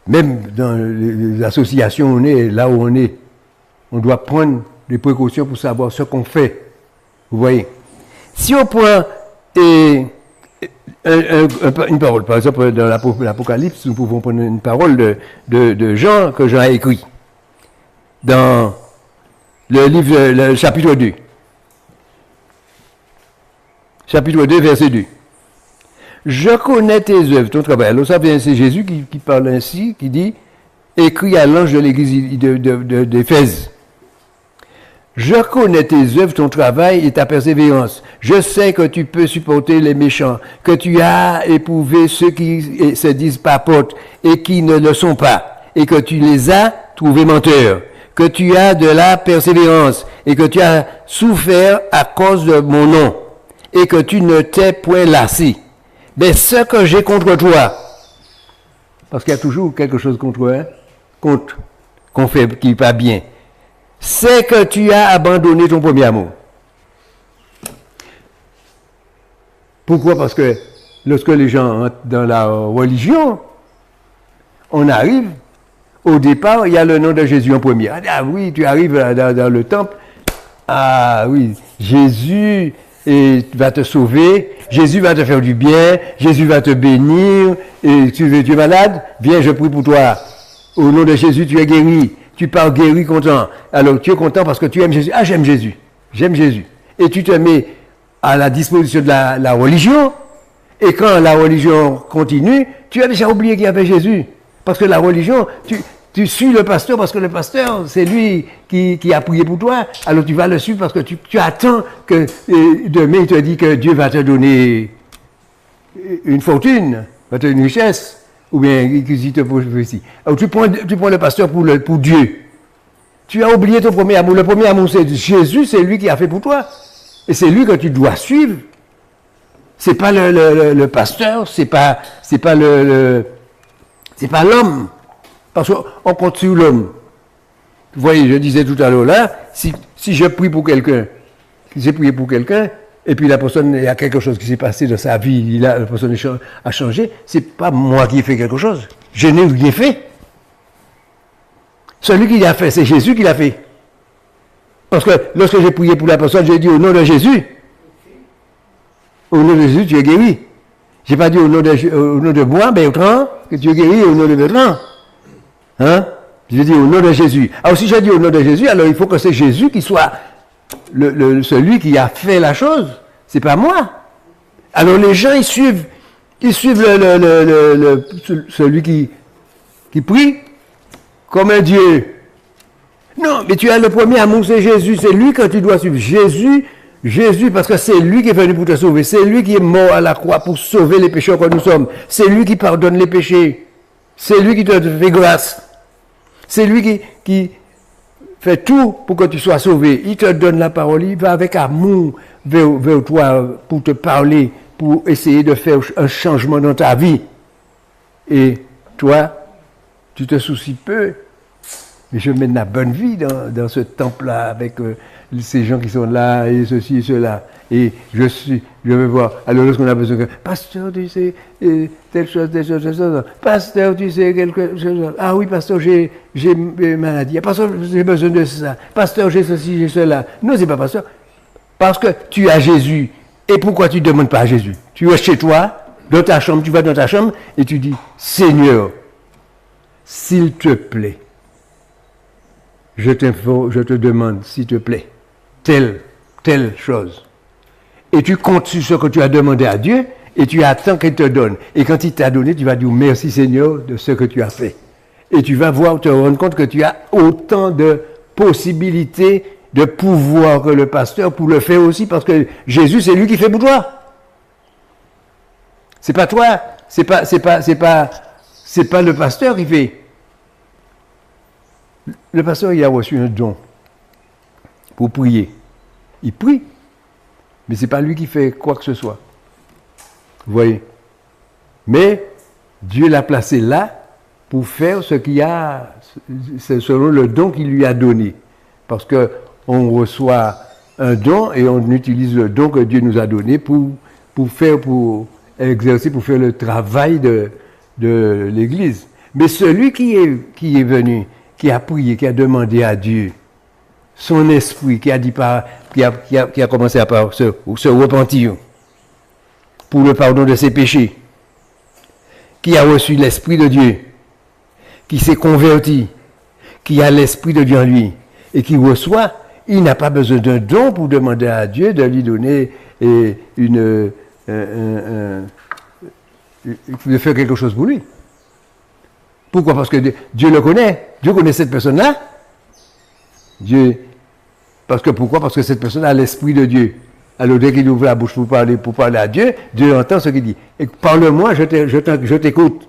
même dans les associations où on est, là où on est, on doit prendre des précautions pour savoir ce qu'on fait. Vous voyez? Si on prend une parole, par exemple, dans l'Apocalypse, nous pouvons prendre une parole de Jean, que Jean a écrit, dans le livre, le chapitre 2. Chapitre 2, verset 2. Je connais tes œuvres, ton travail. Alors, ça, c'est Jésus qui parle ainsi, qui dit, écrit à l'ange de l'église d'Éphèse. Je connais tes œuvres, ton travail et ta persévérance. Je sais que tu peux supporter les méchants, que tu as éprouvé ceux qui se disent papotes et qui ne le sont pas, et que tu les as trouvés menteurs, que tu as de la persévérance et que tu as souffert à cause de mon nom, et que tu ne t'es point lassé. Mais ce que j'ai contre toi, parce qu'il y a toujours quelque chose contre qu'on fait qui n'est pas bien, c'est que tu as abandonné ton premier amour. Pourquoi? Parce que lorsque les gens entrent dans la religion, on arrive, au départ, il y a le nom de Jésus en premier. Ah oui, tu arrives dans le temple, ah oui, Jésus va te sauver, Jésus va te faire du bien, Jésus va te bénir, et tu es malade, viens, je prie pour toi. Au nom de Jésus, tu es guéri. Tu pars guéri, content. Alors, tu es content parce que tu aimes Jésus. Ah, j'aime Jésus. J'aime Jésus. Et tu te mets à la disposition de la religion. Et quand la religion continue, tu as déjà oublié qu'il y avait Jésus. Parce que la religion, Tu suis le pasteur parce que le pasteur, c'est lui qui a prié pour toi. Alors tu vas le suivre parce que tu attends que demain il te dit que Dieu va te donner une fortune, va te donner une richesse, ou bien qu'il te prophétie. Alors tu prends le pasteur pour Dieu. Tu as oublié ton premier amour. Le premier amour, c'est Jésus, c'est lui qui a fait pour toi. Et c'est lui que tu dois suivre. C'est pas le pasteur, c'est pas l'homme. Parce qu'on compte sur l'homme. Vous voyez, je disais tout à l'heure là, si je prie pour quelqu'un, j'ai prié pour quelqu'un, et puis la personne, il y a quelque chose qui s'est passé dans sa vie, la personne a changé, c'est pas moi qui ai fait quelque chose. Je n'ai rien fait. Celui qui l'a fait, c'est Jésus qui l'a fait. Parce que lorsque j'ai prié pour la personne, j'ai dit au nom de Jésus. Au nom de Jésus, tu es guéri. Je n'ai pas dit au nom de moi, Bertrand, que tu es guéri au nom de Bertrand. Hein? Je dis au nom de Jésus. Alors si j'ai dit au nom de Jésus, alors il faut que c'est Jésus qui soit celui qui a fait la chose. C'est pas moi. Alors les gens, ils suivent celui qui prie comme un Dieu. Non, mais tu as le premier amour, c'est Jésus. C'est lui que tu dois suivre. Jésus, parce que c'est lui qui est venu pour te sauver. C'est lui qui est mort à la croix pour sauver les pécheurs que nous sommes. C'est lui qui pardonne les péchés. C'est lui qui te fait grâce. C'est lui qui fait tout pour que tu sois sauvé. Il te donne la parole. Il va avec amour vers toi pour te parler, pour essayer de faire un changement dans ta vie. Et toi, tu te soucies peu. Mais je mène la bonne vie dans ce temple-là avec ces gens qui sont là et ceci et cela. Et je vais voir. Alors lorsqu'on a besoin de pasteur, tu sais, telle chose. Pasteur, tu sais, quelque chose. Ah oui, pasteur, j'ai maladie. Pasteur, j'ai besoin de ça. Pasteur, j'ai ceci, j'ai cela. Non, c'est pas pasteur. Parce que tu as Jésus. Et pourquoi tu ne demandes pas à Jésus? Tu es chez toi, dans ta chambre, tu vas dans ta chambre et tu dis, Seigneur, s'il te plaît, je te demande, s'il te plaît, telle chose. Et tu comptes sur ce que tu as demandé à Dieu et tu attends qu'il te donne. Et quand il t'a donné, tu vas dire merci Seigneur de ce que tu as fait. Et tu vas te rendre compte que tu as autant de possibilités, de pouvoir que le pasteur pour le faire aussi, parce que Jésus, c'est lui qui fait pour toi. C'est pas toi, c'est pas le pasteur qui fait. Le pasteur, il a reçu un don pour prier. Il prie, mais ce n'est pas lui qui fait quoi que ce soit. Vous voyez? Mais Dieu l'a placé là pour faire ce qu'il a, c'est selon le don qu'il lui a donné. Parce qu'on reçoit un don et on utilise le don que Dieu nous a donné pour exercer, pour faire le travail de l'Église. Mais celui qui est venu, qui a prié, qui a demandé à Dieu, son esprit, qui a commencé à se repentir pour le pardon de ses péchés, qui a reçu l'Esprit de Dieu, qui s'est converti, qui a l'Esprit de Dieu en lui, et qui reçoit, il n'a pas besoin d'un don pour demander à Dieu de lui donner de faire quelque chose pour lui. Pourquoi? Parce que Dieu le connaît. Dieu connaît cette personne-là. Pourquoi? Parce que cette personne a l'Esprit de Dieu. Alors dès qu'il ouvre la bouche pour parler à Dieu, Dieu entend ce qu'il dit. Et parle-moi, je t'écoute.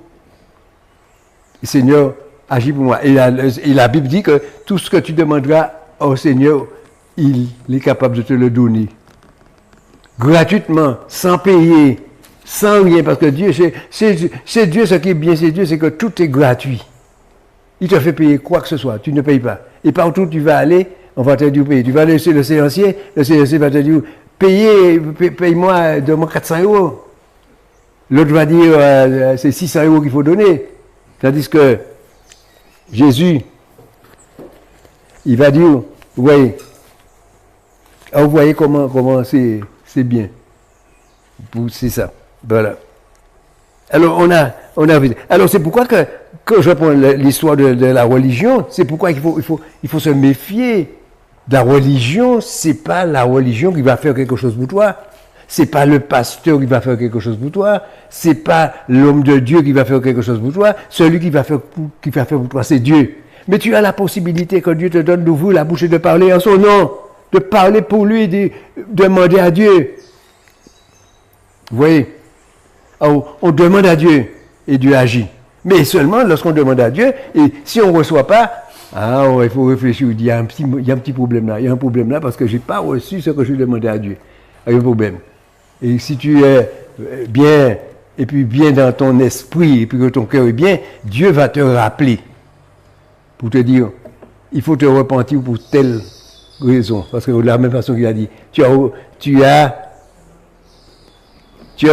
Seigneur, agis pour moi. Et la Bible dit que tout ce que tu demanderas au Seigneur, il est capable de te le donner. Gratuitement, sans payer, sans rien. Parce que Dieu, c'est Dieu, ce qui est bien, c'est Dieu, c'est que tout est gratuit. Il te fait payer quoi que ce soit, tu ne payes pas. Et partout où tu vas aller, on va te dire payer. Tu vas aller chez le séancier va te dire paye-moi, donne-moi 400 €. L'autre va dire c'est 600 € qu'il faut donner. Tandis que Jésus, il va dire, vous voyez comment c'est bien. C'est ça. Voilà. Alors alors c'est pourquoi que je prends l'histoire de la religion, c'est pourquoi il faut se méfier. La religion, c'est pas la religion qui va faire quelque chose pour toi. C'est pas le pasteur qui va faire quelque chose pour toi. C'est pas l'homme de Dieu qui va faire quelque chose pour toi. Celui qui va faire pour toi, c'est Dieu. Mais tu as la possibilité que Dieu te donne d'ouvrir la bouche et de parler en son nom. De parler pour lui, de demander à Dieu. Vous voyez? Alors, on demande à Dieu et Dieu agit. Mais seulement lorsqu'on demande à Dieu, et si on ne reçoit pas, il faut réfléchir, il y a un petit problème là. Il y a un problème là parce que je n'ai pas reçu ce que je demandais à Dieu. Il y a un problème. Et si tu es bien, et puis bien dans ton esprit, et puis que ton cœur est bien, Dieu va te rappeler pour te dire, il faut te repentir pour telle raison. Parce que de la même façon qu'il a dit, tu as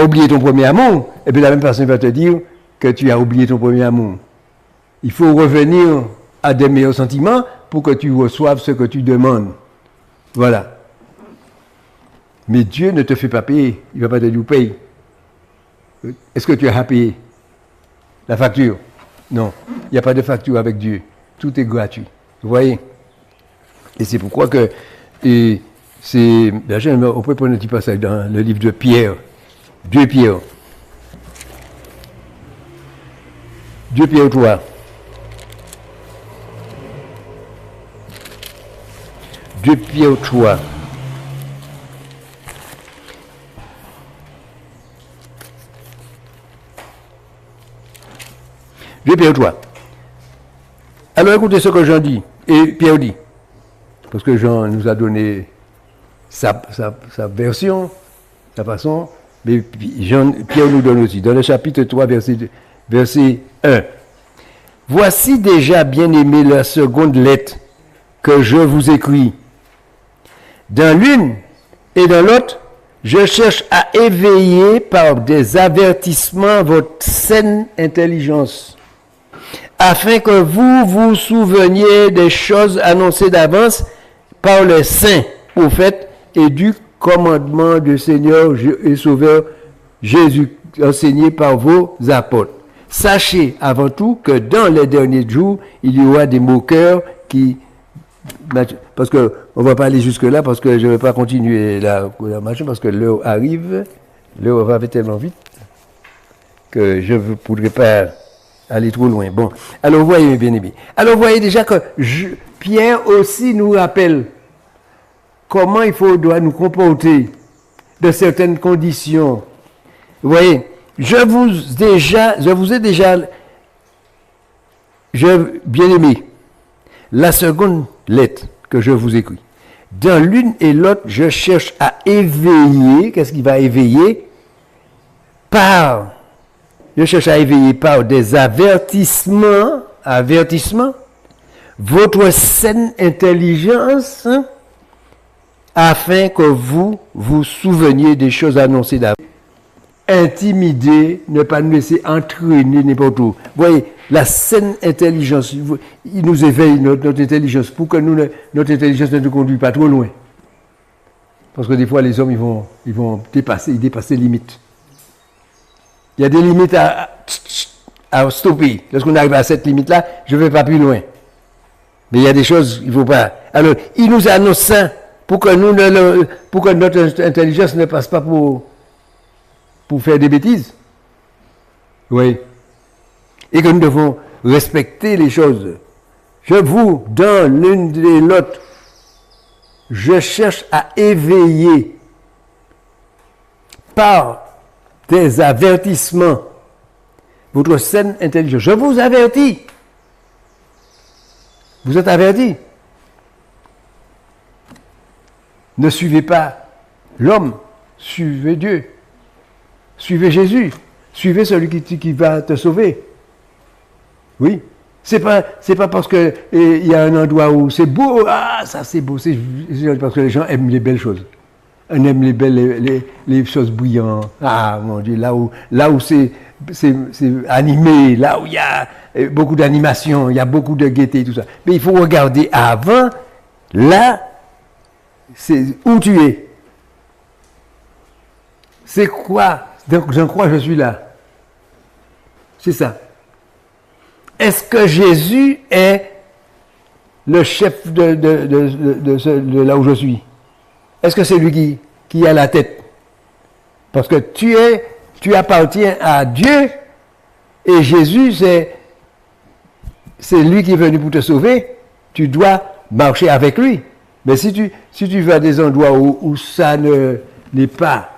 oublié ton premier amour, et puis de la même façon il va te dire que tu as oublié ton premier amour. Il faut revenir à des meilleurs sentiments pour que tu reçoives ce que tu demandes. Voilà. Mais Dieu ne te fait pas payer. Il ne va pas te dire paye. Est-ce que tu as à payer la facture? Non. Il n'y a pas de facture avec Dieu. Tout est gratuit. Vous voyez? Et c'est pourquoi que on peut prendre un petit passage dans le livre de Pierre. 2 Pierre. 2 Pierre 3. 2 Pierre 3. Pierre 3. Alors écoutez ce que Jean dit, et Pierre dit, parce que Jean nous a donné sa version, sa façon, mais Pierre nous donne aussi, dans le chapitre 3, verset 1. Voici déjà, bien-aimés, la seconde lettre que je vous écris. Dans l'une et dans l'autre, je cherche à éveiller par des avertissements votre saine intelligence, afin que vous vous souveniez des choses annoncées d'avance par les saints prophètes et du commandement du Seigneur et Sauveur Jésus enseigné par vos apôtres. Sachez avant tout que dans les derniers jours, il y aura des moqueurs qui... Parce que on ne va pas aller jusque-là, parce que je ne vais pas continuer la marche, parce que l'heure arrive, l'heure va tellement vite que je ne pourrais pas aller trop loin. Bon, alors vous voyez, mes bien-aimés. Alors vous voyez déjà que Pierre aussi nous rappelle comment doit nous comporter de certaines conditions. Vous voyez, bien-aimé, la seconde lettre que je vous écris. Dans l'une et l'autre, je cherche à éveiller, qu'est-ce qui va éveiller? Je cherche à éveiller par des avertissements, votre saine intelligence, afin que vous vous souveniez des choses annoncées d'avant. Intimider, ne pas nous laisser entraîner n'importe où. Vous voyez, la saine intelligence, il nous éveille notre intelligence pour que notre intelligence ne nous conduise pas trop loin. Parce que des fois, les hommes, ils vont dépasser les limites. Il y a des limites à stopper. Lorsqu'on arrive à cette limite-là, je ne vais pas plus loin. Mais il y a des choses qu'il ne faut pas. Alors, il nous annonce ça pour que notre intelligence ne passe pas pour faire des bêtises. Oui. Et que nous devons respecter les choses. Je vous, dans l'une et l'autre, je cherche à éveiller par des avertissements votre saine intelligence. Je vous avertis. Vous êtes avertis. Ne suivez pas l'homme, suivez Dieu. Suivez Jésus. Suivez celui qui va te sauver. Oui. C'est pas parce que il y a un endroit où c'est beau, ça c'est beau, c'est parce que les gens aiment les belles choses. On aime les choses brillantes. Ah mon Dieu, là où c'est animé, là où il y a beaucoup d'animation, il y a beaucoup de gaieté, tout ça. Mais il faut regarder avant, là, c'est où tu es. C'est quoi? Donc j'en crois, je suis là. C'est ça. Est-ce que Jésus est le chef de là où je suis? Est-ce que c'est lui qui a la tête? Parce que tu appartiens à Dieu et Jésus, c'est lui qui est venu pour te sauver. Tu dois marcher avec lui. Mais si tu vas à des endroits où ça n'est pas,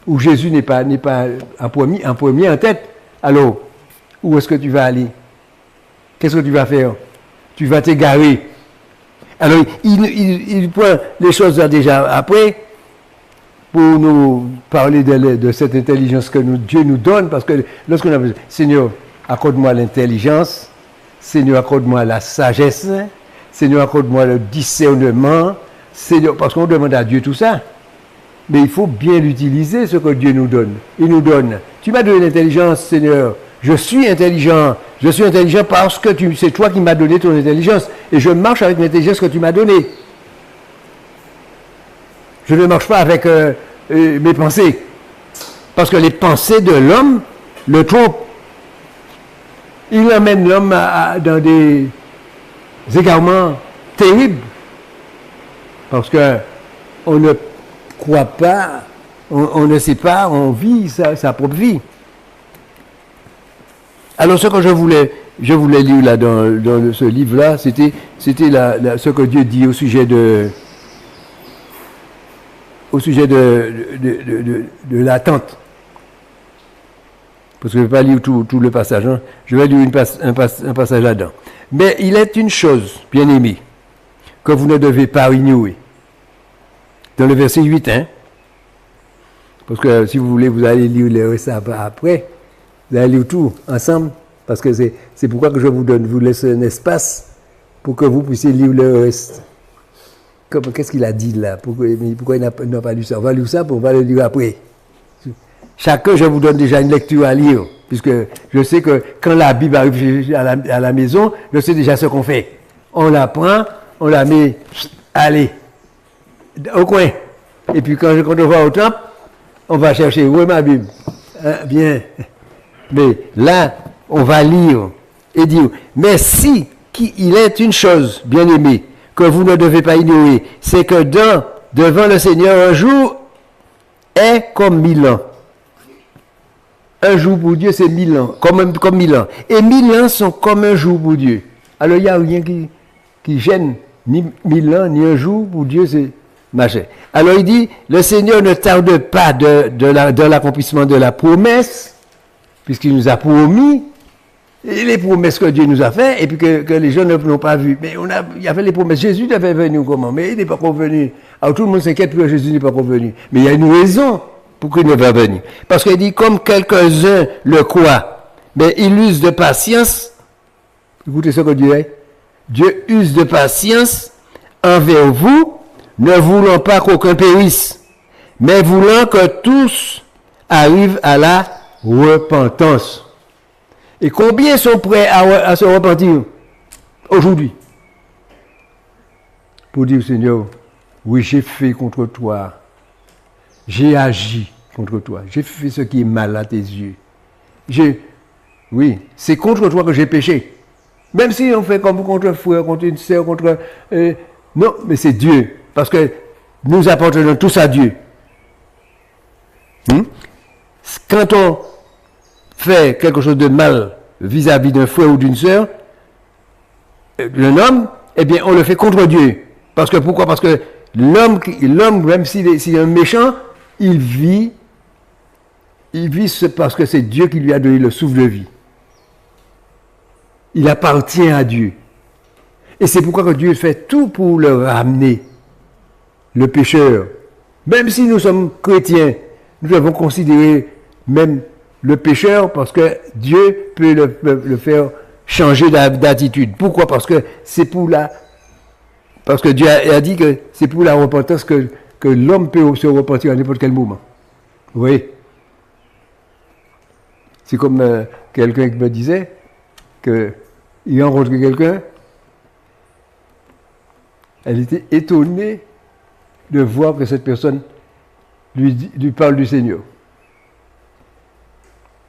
où Jésus n'est pas en premier en tête, alors où est-ce que tu vas aller? Qu'est-ce que tu vas faire? Tu vas t'égarer. Alors il prend les choses là déjà après pour nous parler de cette intelligence que Dieu nous donne, parce que lorsqu'on a besoin, Seigneur, accorde-moi l'intelligence, Seigneur, accorde-moi la sagesse, Seigneur, accorde-moi le discernement, Seigneur, parce qu'on demande à Dieu tout ça. Mais il faut bien l'utiliser, ce que Dieu nous donne. Il nous donne. Tu m'as donné l'intelligence, Seigneur. Je suis intelligent. Je suis intelligent parce que c'est toi qui m'as donné ton intelligence. Et je marche avec l'intelligence que tu m'as donnée. Je ne marche pas avec mes pensées. Parce que les pensées de l'homme le trompent. Il emmène l'homme dans des égarements terribles. Parce que on ne croit pas, on ne sait pas, on vit sa propre vie. Alors ce que je voulais lire là dans ce livre-là, c'était ce que Dieu dit au sujet de l'attente. Parce que je ne vais pas lire tout le passage, hein. Je vais lire un passage là-dedans. Mais il est une chose, bien aimé, que vous ne devez pas ignorer. Dans le verset 8, hein. Parce que si vous voulez, vous allez lire le reste après. Vous allez lire tout ensemble. Parce que c'est pourquoi que je vous laisse un espace pour que vous puissiez lire le reste. Qu'est-ce qu'il a dit là? Pourquoi il n'a pas lu ça? On va lire ça, on va le lire après. Chacun, je vous donne déjà une lecture à lire. Puisque je sais que quand la Bible arrive à la maison, je sais déjà ce qu'on fait. On la prend, on la met, allez, au coin. Et puis quand on va au temple, on va chercher, où est ma Bible? Bien. Mais là, on va lire et dire, mais si il est une chose, bien aimée, que vous ne devez pas ignorer, c'est que devant le Seigneur, un jour est comme 1000 ans. Un jour pour Dieu, c'est 1000 ans, comme 1000 ans. Et 1000 ans sont comme un jour pour Dieu. Alors, il n'y a rien qui gêne, ni 1000 ans, ni un jour pour Dieu, c'est machin. Alors, il dit, le Seigneur ne tarde pas de l'accomplissement de la promesse, puisqu'il nous a promis, et les promesses que Dieu nous a faites, et puis que les gens n'ont pas vu. Mais il y avait les promesses. Jésus devait venir comment? Mais il n'est pas convenu. Alors, tout le monde s'inquiète que Jésus n'est pas convenu. Mais il y a une raison pour qu'il ne va venir. Parce qu'il dit, comme quelques-uns le croient, mais il use de patience. Écoutez ce que Dieu dit. Dieu use de patience envers vous, ne voulant pas qu'aucun périsse, mais voulant que tous arrivent à la repentance. Et combien sont prêts à se repentir aujourd'hui? Pour dire, Seigneur, oui, j'ai fait contre toi. J'ai agi contre toi. J'ai fait ce qui est mal à tes yeux. Oui, c'est contre toi que j'ai péché. Même si on fait comme contre un frère, contre une sœur, contre... non, mais c'est Dieu. Parce que nous appartenons tous à Dieu. Quand on fait quelque chose de mal vis-à-vis d'un frère ou d'une sœur, d'un homme, eh bien, on le fait contre Dieu. Parce que pourquoi? Parce que l'homme, même s'il est un méchant, il vit parce que c'est Dieu qui lui a donné le souffle de vie. Il appartient à Dieu. Et c'est pourquoi que Dieu fait tout pour le ramener, le pécheur. Même si nous sommes chrétiens, nous devons considérer même le pécheur parce que Dieu peut le faire changer d'attitude. Pourquoi? Parce que parce que Dieu a dit que c'est pour la repentance que l'homme peut se repentir à n'importe quel moment. Vous voyez? C'est comme quelqu'un qui me disait qu'il a rencontré quelqu'un, elle était étonnée de voir que cette personne lui parle du Seigneur.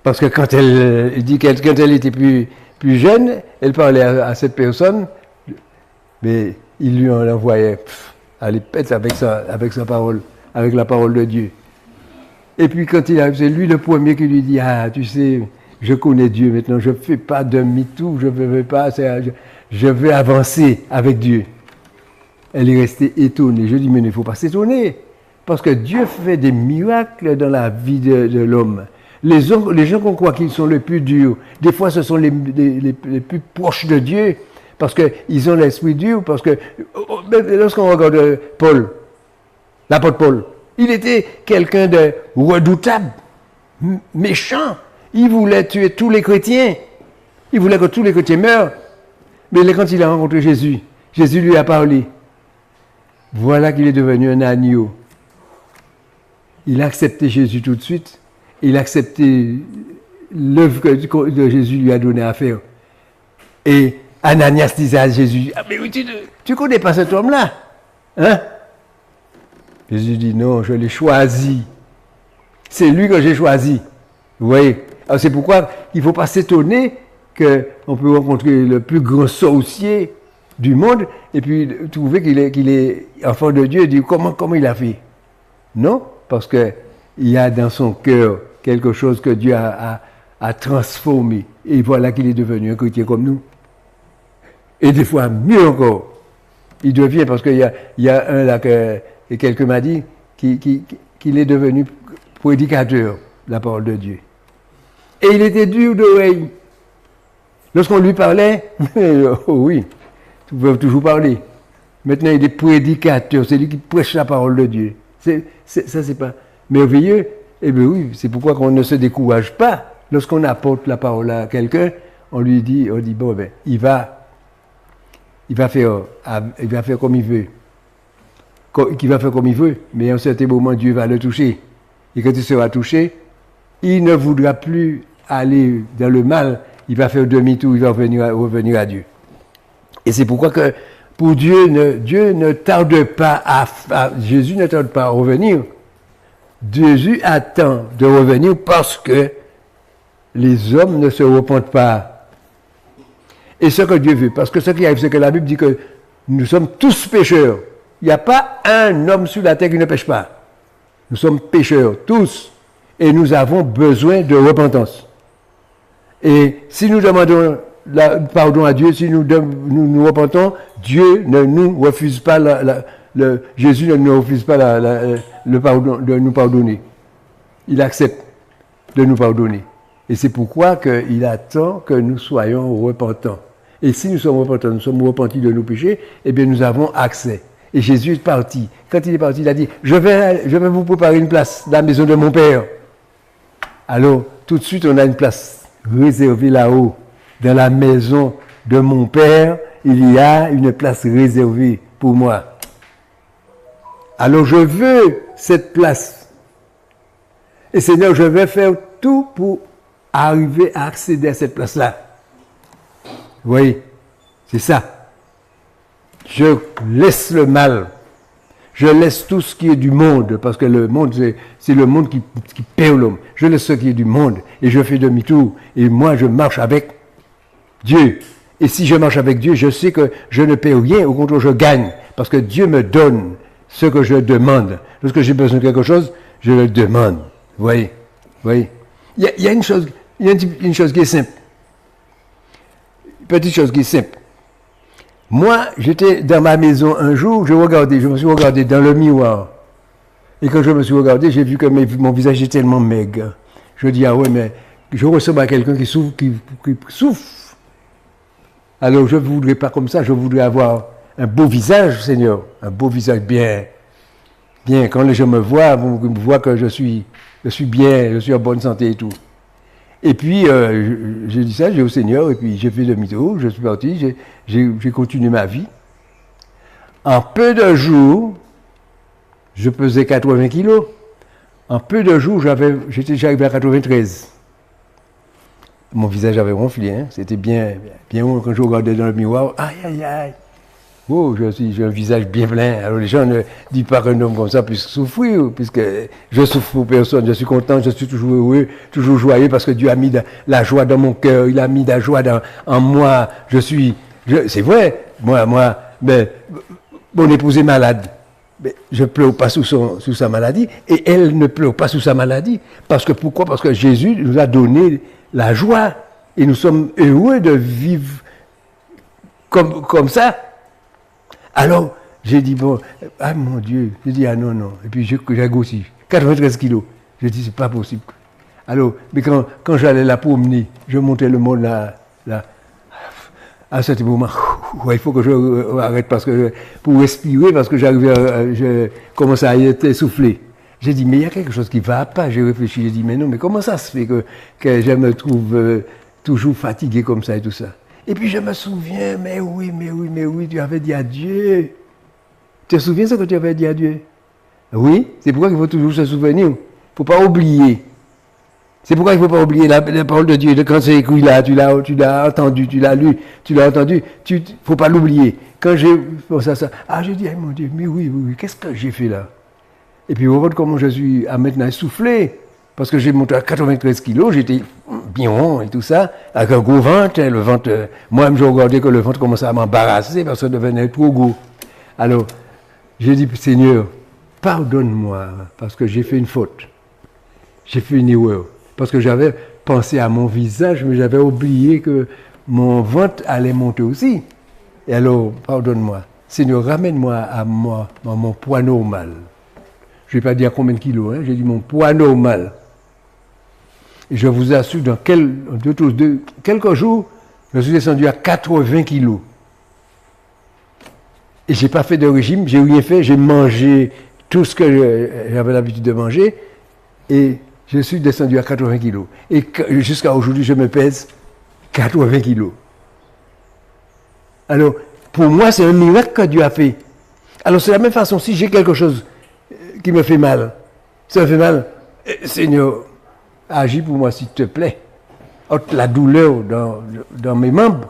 Parce que quand elle était plus jeune, elle parlait à cette personne, mais il lui en envoyait, allez, pète avec sa parole, avec la parole de Dieu. Et puis quand il arrive, c'est lui le premier qui lui dit, ah, tu sais, je connais Dieu maintenant, je ne fais pas demi-tour, je ne veux pas, je veux avancer avec Dieu. Elle est restée étonnée. Je dis, mais il ne faut pas s'étonner, parce que Dieu fait des miracles dans la vie de l'homme. Les gens qu'on croit qu'ils sont les plus durs, des fois ce sont les plus proches de Dieu, parce qu'ils ont l'esprit dur, parce que lorsqu'on regarde Paul, l'apôtre Paul, il était quelqu'un de redoutable, méchant. Il voulait tuer tous les chrétiens. Il voulait que tous les chrétiens meurent. Mais quand il a rencontré Jésus, Jésus lui a parlé. Voilà qu'il est devenu un agneau. Il a accepté Jésus tout de suite. Il a accepté l'œuvre que Jésus lui a donné à faire. Et Ananias disait à Jésus, ah, mais oui, tu ne connais pas cet homme-là, hein? Jésus dit, non, je l'ai choisi. C'est lui que j'ai choisi. Vous voyez? Alors c'est pourquoi il ne faut pas s'étonner qu'on peut rencontrer le plus grand sorcier du monde et puis trouver qu'il est enfant de Dieu et dire comment il a fait. Non, parce qu'il y a dans son cœur quelque chose que Dieu a transformé. Et voilà qu'il est devenu un chrétien comme nous. Et des fois, mieux encore, il devient, parce qu'il y a un là et quelqu'un m'a dit qu'il est devenu prédicateur de la parole de Dieu. Et il était dur d'oreille. Lorsqu'on lui parlait, oh oui, tu peux toujours parler. Maintenant, il est prédicateur, c'est lui qui prêche la parole de Dieu. Ça, c'est pas merveilleux. Eh bien oui, c'est pourquoi on ne se décourage pas. Lorsqu'on apporte la parole à quelqu'un, on dit, bon, ben, il va faire comme il veut. Qu'il va faire comme il veut, mais à un certain moment, Dieu va le toucher. Et quand il sera touché, il ne voudra plus aller dans le mal, il va faire demi-tour, il va revenir à Dieu. Et c'est pourquoi que pour Dieu ne tarde pas Jésus ne tarde pas à revenir. Jésus attend de revenir parce que les hommes ne se repentent pas. Et ce que Dieu veut, parce que ce qui arrive, c'est que la Bible dit que nous sommes tous pécheurs. Il n'y a pas un homme sur la terre qui ne pêche pas. Nous sommes pécheurs, tous. Et nous avons besoin de repentance. Et si nous demandons pardon à Dieu, si nous repentons, Dieu ne nous refuse pas, Jésus ne nous refuse pas le pardon, de nous pardonner. Il accepte de nous pardonner. Et c'est pourquoi il attend que nous soyons repentants. Et si nous sommes repentants, nous sommes repentis de nos péchés, eh bien nous avons accès. Et Jésus est parti. Quand il est parti, il a dit, je vais vous préparer une place dans la maison de mon Père. Alors, tout de suite, on a une place réservée là-haut. Dans la maison de mon Père, il y a une place réservée pour moi. Alors, je veux cette place. Et Seigneur, je vais faire tout pour arriver à accéder à cette place-là. Vous voyez, c'est ça. Je laisse le mal. Je laisse tout ce qui est du monde, parce que le monde, c'est le monde qui perd l'homme. Je laisse ce qui est du monde et je fais demi-tour. Et moi, je marche avec Dieu. Et si je marche avec Dieu, je sais que je ne perds rien, au contraire, je gagne. Parce que Dieu me donne ce que je demande. Lorsque j'ai besoin de quelque chose, je le demande. Vous voyez? Il y a une chose qui est simple. Une petite chose qui est simple. Moi, j'étais dans ma maison un jour, je me suis regardé dans le miroir. Et quand je me suis regardé, j'ai vu que mon visage est tellement maigre. Je dis, ah ouais, mais je ressemble à quelqu'un qui souffre. Alors, je ne voudrais pas comme ça, je voudrais avoir un beau visage, Seigneur. Un beau visage bien. Quand les gens me voient que je suis bien, je suis en bonne santé et tout. Et puis, j'ai dit ça, j'ai au Seigneur, et puis j'ai fait demi-tour, je suis parti, j'ai continué ma vie. En peu de jours, je pesais 80 kilos. En peu de jours, j'étais arrivé à 93. Mon visage avait ronflé, hein, c'était bien haut quand je regardais dans le miroir. Aïe, aïe, aïe. Oh, j'ai un visage bien plein. Alors les gens ne disent pas qu'un homme comme ça puisse souffrir, puisque je souffre pour personne. Je suis content, je suis toujours heureux, toujours joyeux, parce que Dieu a mis de la joie dans mon cœur, il a mis de la joie en moi. C'est vrai, moi, mais mon épouse est malade. mais je ne pleure pas sous sa maladie, et elle ne pleure pas sous sa maladie. Parce que pourquoi? Parce que Jésus nous a donné la joie, et nous sommes heureux de vivre comme ça. Alors, j'ai dit, bon, ah mon Dieu, j'ai dit, ah non, non. Et puis j'ai grossi, 93 kilos. J'ai dit, c'est pas possible. Alors, mais quand j'allais la promener, je montais le monde là. À ce moment, il faut que je arrête pour respirer, parce que je commençais à être essoufflé. J'ai dit, mais il y a quelque chose qui ne va pas. J'ai réfléchi, j'ai dit, mais non, mais comment ça se fait que je me trouve toujours fatigué comme ça et tout ça? Et puis je me souviens, mais oui, tu avais dit à Dieu. Tu te souviens ce que tu avais dit à Dieu? Oui, c'est pourquoi il faut toujours se souvenir. Il ne faut pas oublier. C'est pourquoi il ne faut pas oublier la parole de Dieu. Quand c'est écrit là, tu l'as entendu, tu l'as lu, tu l'as entendu, il ne faut pas l'oublier. Quand j'ai pensé à ça, j'ai dit, mon Dieu, mais oui, qu'est-ce que j'ai fait là? Et puis, vous voyez comment je suis maintenant essoufflé, parce que j'ai monté à 93 kilos, j'étais bien rond et tout ça, avec un gros ventre, le ventre, moi-même je regardais que le ventre commençait à m'embarrasser, parce que ça devenait trop gros. Alors, j'ai dit, Seigneur, pardonne-moi, parce que j'ai fait une faute. J'ai fait une erreur. Parce que j'avais pensé à mon visage, mais j'avais oublié que mon ventre allait monter aussi. Et alors, pardonne-moi. Seigneur, ramène-moi à mon poids normal. Je ne vais pas dire combien de kilos, j'ai dit mon poids normal. Et je vous assure, dans quelques jours, je suis descendu à 80 kilos. Et je n'ai pas fait de régime, j'ai rien fait, j'ai mangé tout ce que j'avais l'habitude de manger. Et je suis descendu à 80 kilos. Et jusqu'à aujourd'hui, je me pèse 80 kilos. Alors, pour moi, c'est un miracle que Dieu a fait. Alors, c'est la même façon, si j'ai quelque chose qui me fait mal, ça me fait mal, Seigneur, agis pour moi, s'il te plaît. Ôte la douleur dans mes membres.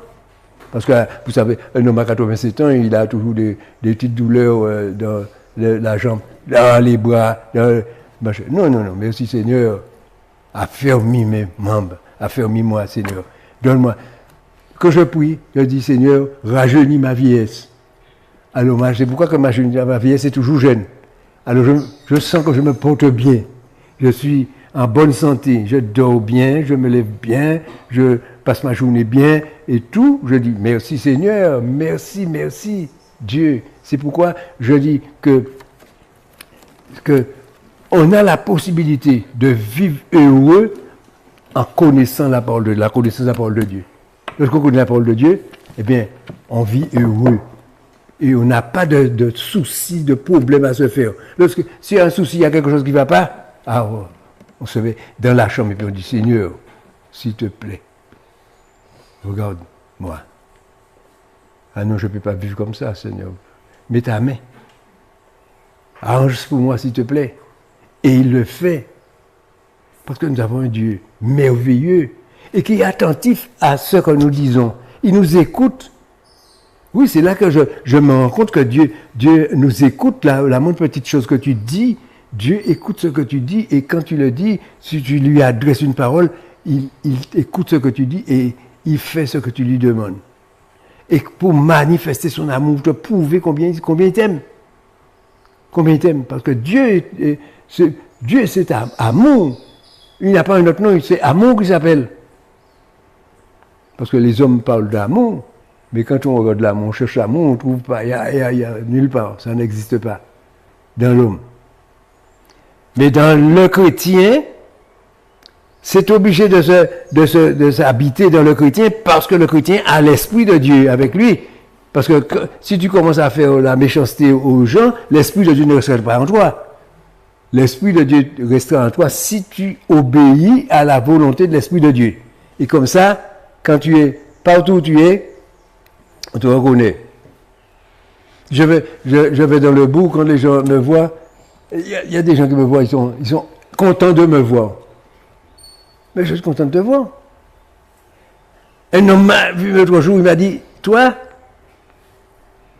Parce que, vous savez, un homme à 87 ans, il a toujours des petites douleurs dans la jambe, dans les bras, non, merci Seigneur, affermis mes membres, affermis-moi Seigneur, donne-moi. Quand je prie, je dis Seigneur, rajeunis ma vieillesse. Alors c'est pourquoi que ma vieillesse est toujours jeune. Alors je sens que je me porte bien, je suis en bonne santé, je dors bien, je me lève bien, je passe ma journée bien, et tout, je dis merci Seigneur, merci Dieu. C'est pourquoi je dis que on a la possibilité de vivre heureux en connaissant la parole de Dieu. Lorsqu'on connaît la parole de Dieu, eh bien, on vit heureux. Et on n'a pas de soucis, de problèmes à se faire. S'il y a un souci, il y a quelque chose qui ne va pas, on se met dans la chambre et puis on dit, Seigneur, s'il te plaît, regarde-moi. Ah non, je ne peux pas vivre comme ça, Seigneur. Mets ta main. Arrange pour moi, s'il te plaît. Et il le fait. Parce que nous avons un Dieu merveilleux et qui est attentif à ce que nous disons. Il nous écoute. Oui, c'est là que je me rends compte que Dieu nous écoute. La moindre petite chose que tu dis, Dieu écoute ce que tu dis. Et quand tu le dis, si tu lui adresses une parole, il écoute ce que tu dis et il fait ce que tu lui demandes. Et pour manifester son amour, te prouver combien il t'aime. Combien il t'aime. Parce que Dieu, c'est amour. Il n'y a pas un autre nom, c'est amour qui s'appelle. Parce que les hommes parlent d'amour, mais quand on regarde l'amour, on cherche l'amour, on ne trouve pas. Il y a nulle part, ça n'existe pas dans l'homme. Mais dans le chrétien, c'est obligé de s'habiter dans le chrétien parce que le chrétien a l'esprit de Dieu avec lui. Parce que si tu commences à faire la méchanceté aux gens, l'esprit de Dieu ne restera pas en toi. L'esprit de Dieu restera en toi si tu obéis à la volonté de l'esprit de Dieu. Et comme ça, quand tu es, partout où tu es, on te reconnaît. Je vais dans le bourg, quand les gens me voient, il y a des gens qui me voient, ils sont contents de me voir. Mais je suis content de te voir. Un homme m'a vu l'autre jour, il m'a dit, toi,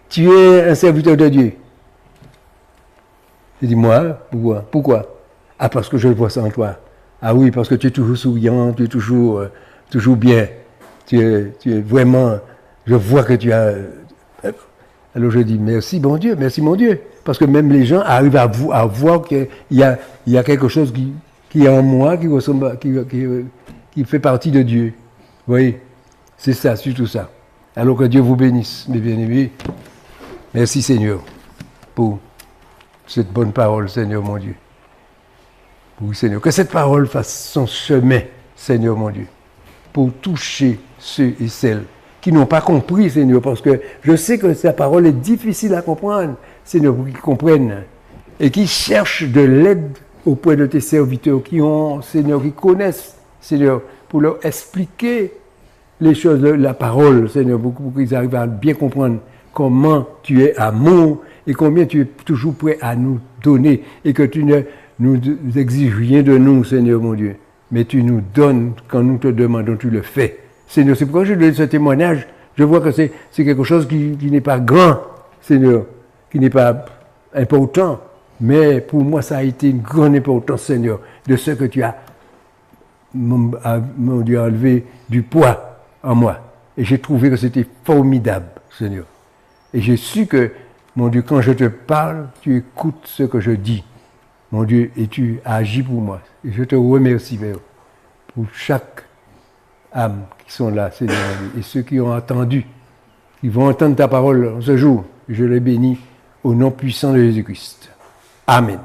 tu es un serviteur de Dieu. J'ai dit, moi, pourquoi? Ah, parce que je le vois ça en toi. Ah oui, parce que tu es toujours souriant, tu es toujours bien. Tu es vraiment, je vois que tu as Alors je dis merci mon Dieu, parce que même les gens arrivent à voir qu'il y a quelque chose qui est en moi, qui ressemble, qui fait partie de Dieu. Vous voyez, c'est ça, surtout ça. Alors que Dieu vous bénisse, mes bien-aimés. Merci Seigneur pour cette bonne parole, Seigneur mon Dieu. Oui, Seigneur, que cette parole fasse son chemin, Seigneur mon Dieu, pour toucher ceux et celles qui n'ont pas compris, Seigneur, parce que je sais que sa parole est difficile à comprendre, Seigneur, pour qu'ils comprennent, et qui cherchent de l'aide auprès de tes serviteurs qui ont, Seigneur, qui connaissent, Seigneur, pour leur expliquer les choses de la parole, Seigneur, pour qu'ils arrivent à bien comprendre comment tu es amour et combien tu es toujours prêt à nous donner et que tu ne nous exiges rien de nous, Seigneur mon Dieu, mais tu nous donnes quand nous te demandons, tu le fais. Seigneur, c'est pourquoi je donne ce témoignage. Je vois que c'est quelque chose qui n'est pas grand, Seigneur, qui n'est pas important, mais pour moi, ça a été une grande importance, Seigneur, de ce que tu as, mon Dieu, enlevé du poids en moi. Et j'ai trouvé que c'était formidable, Seigneur. Et j'ai su que, mon Dieu, quand je te parle, tu écoutes ce que je dis, mon Dieu, et tu agis pour moi. Et je te remercie, Père, pour chaque âme qui sont là, Seigneur, et ceux qui ont entendu, qui vont entendre ta parole en ce jour. Je les bénis au nom puissant de Jésus-Christ. Amen.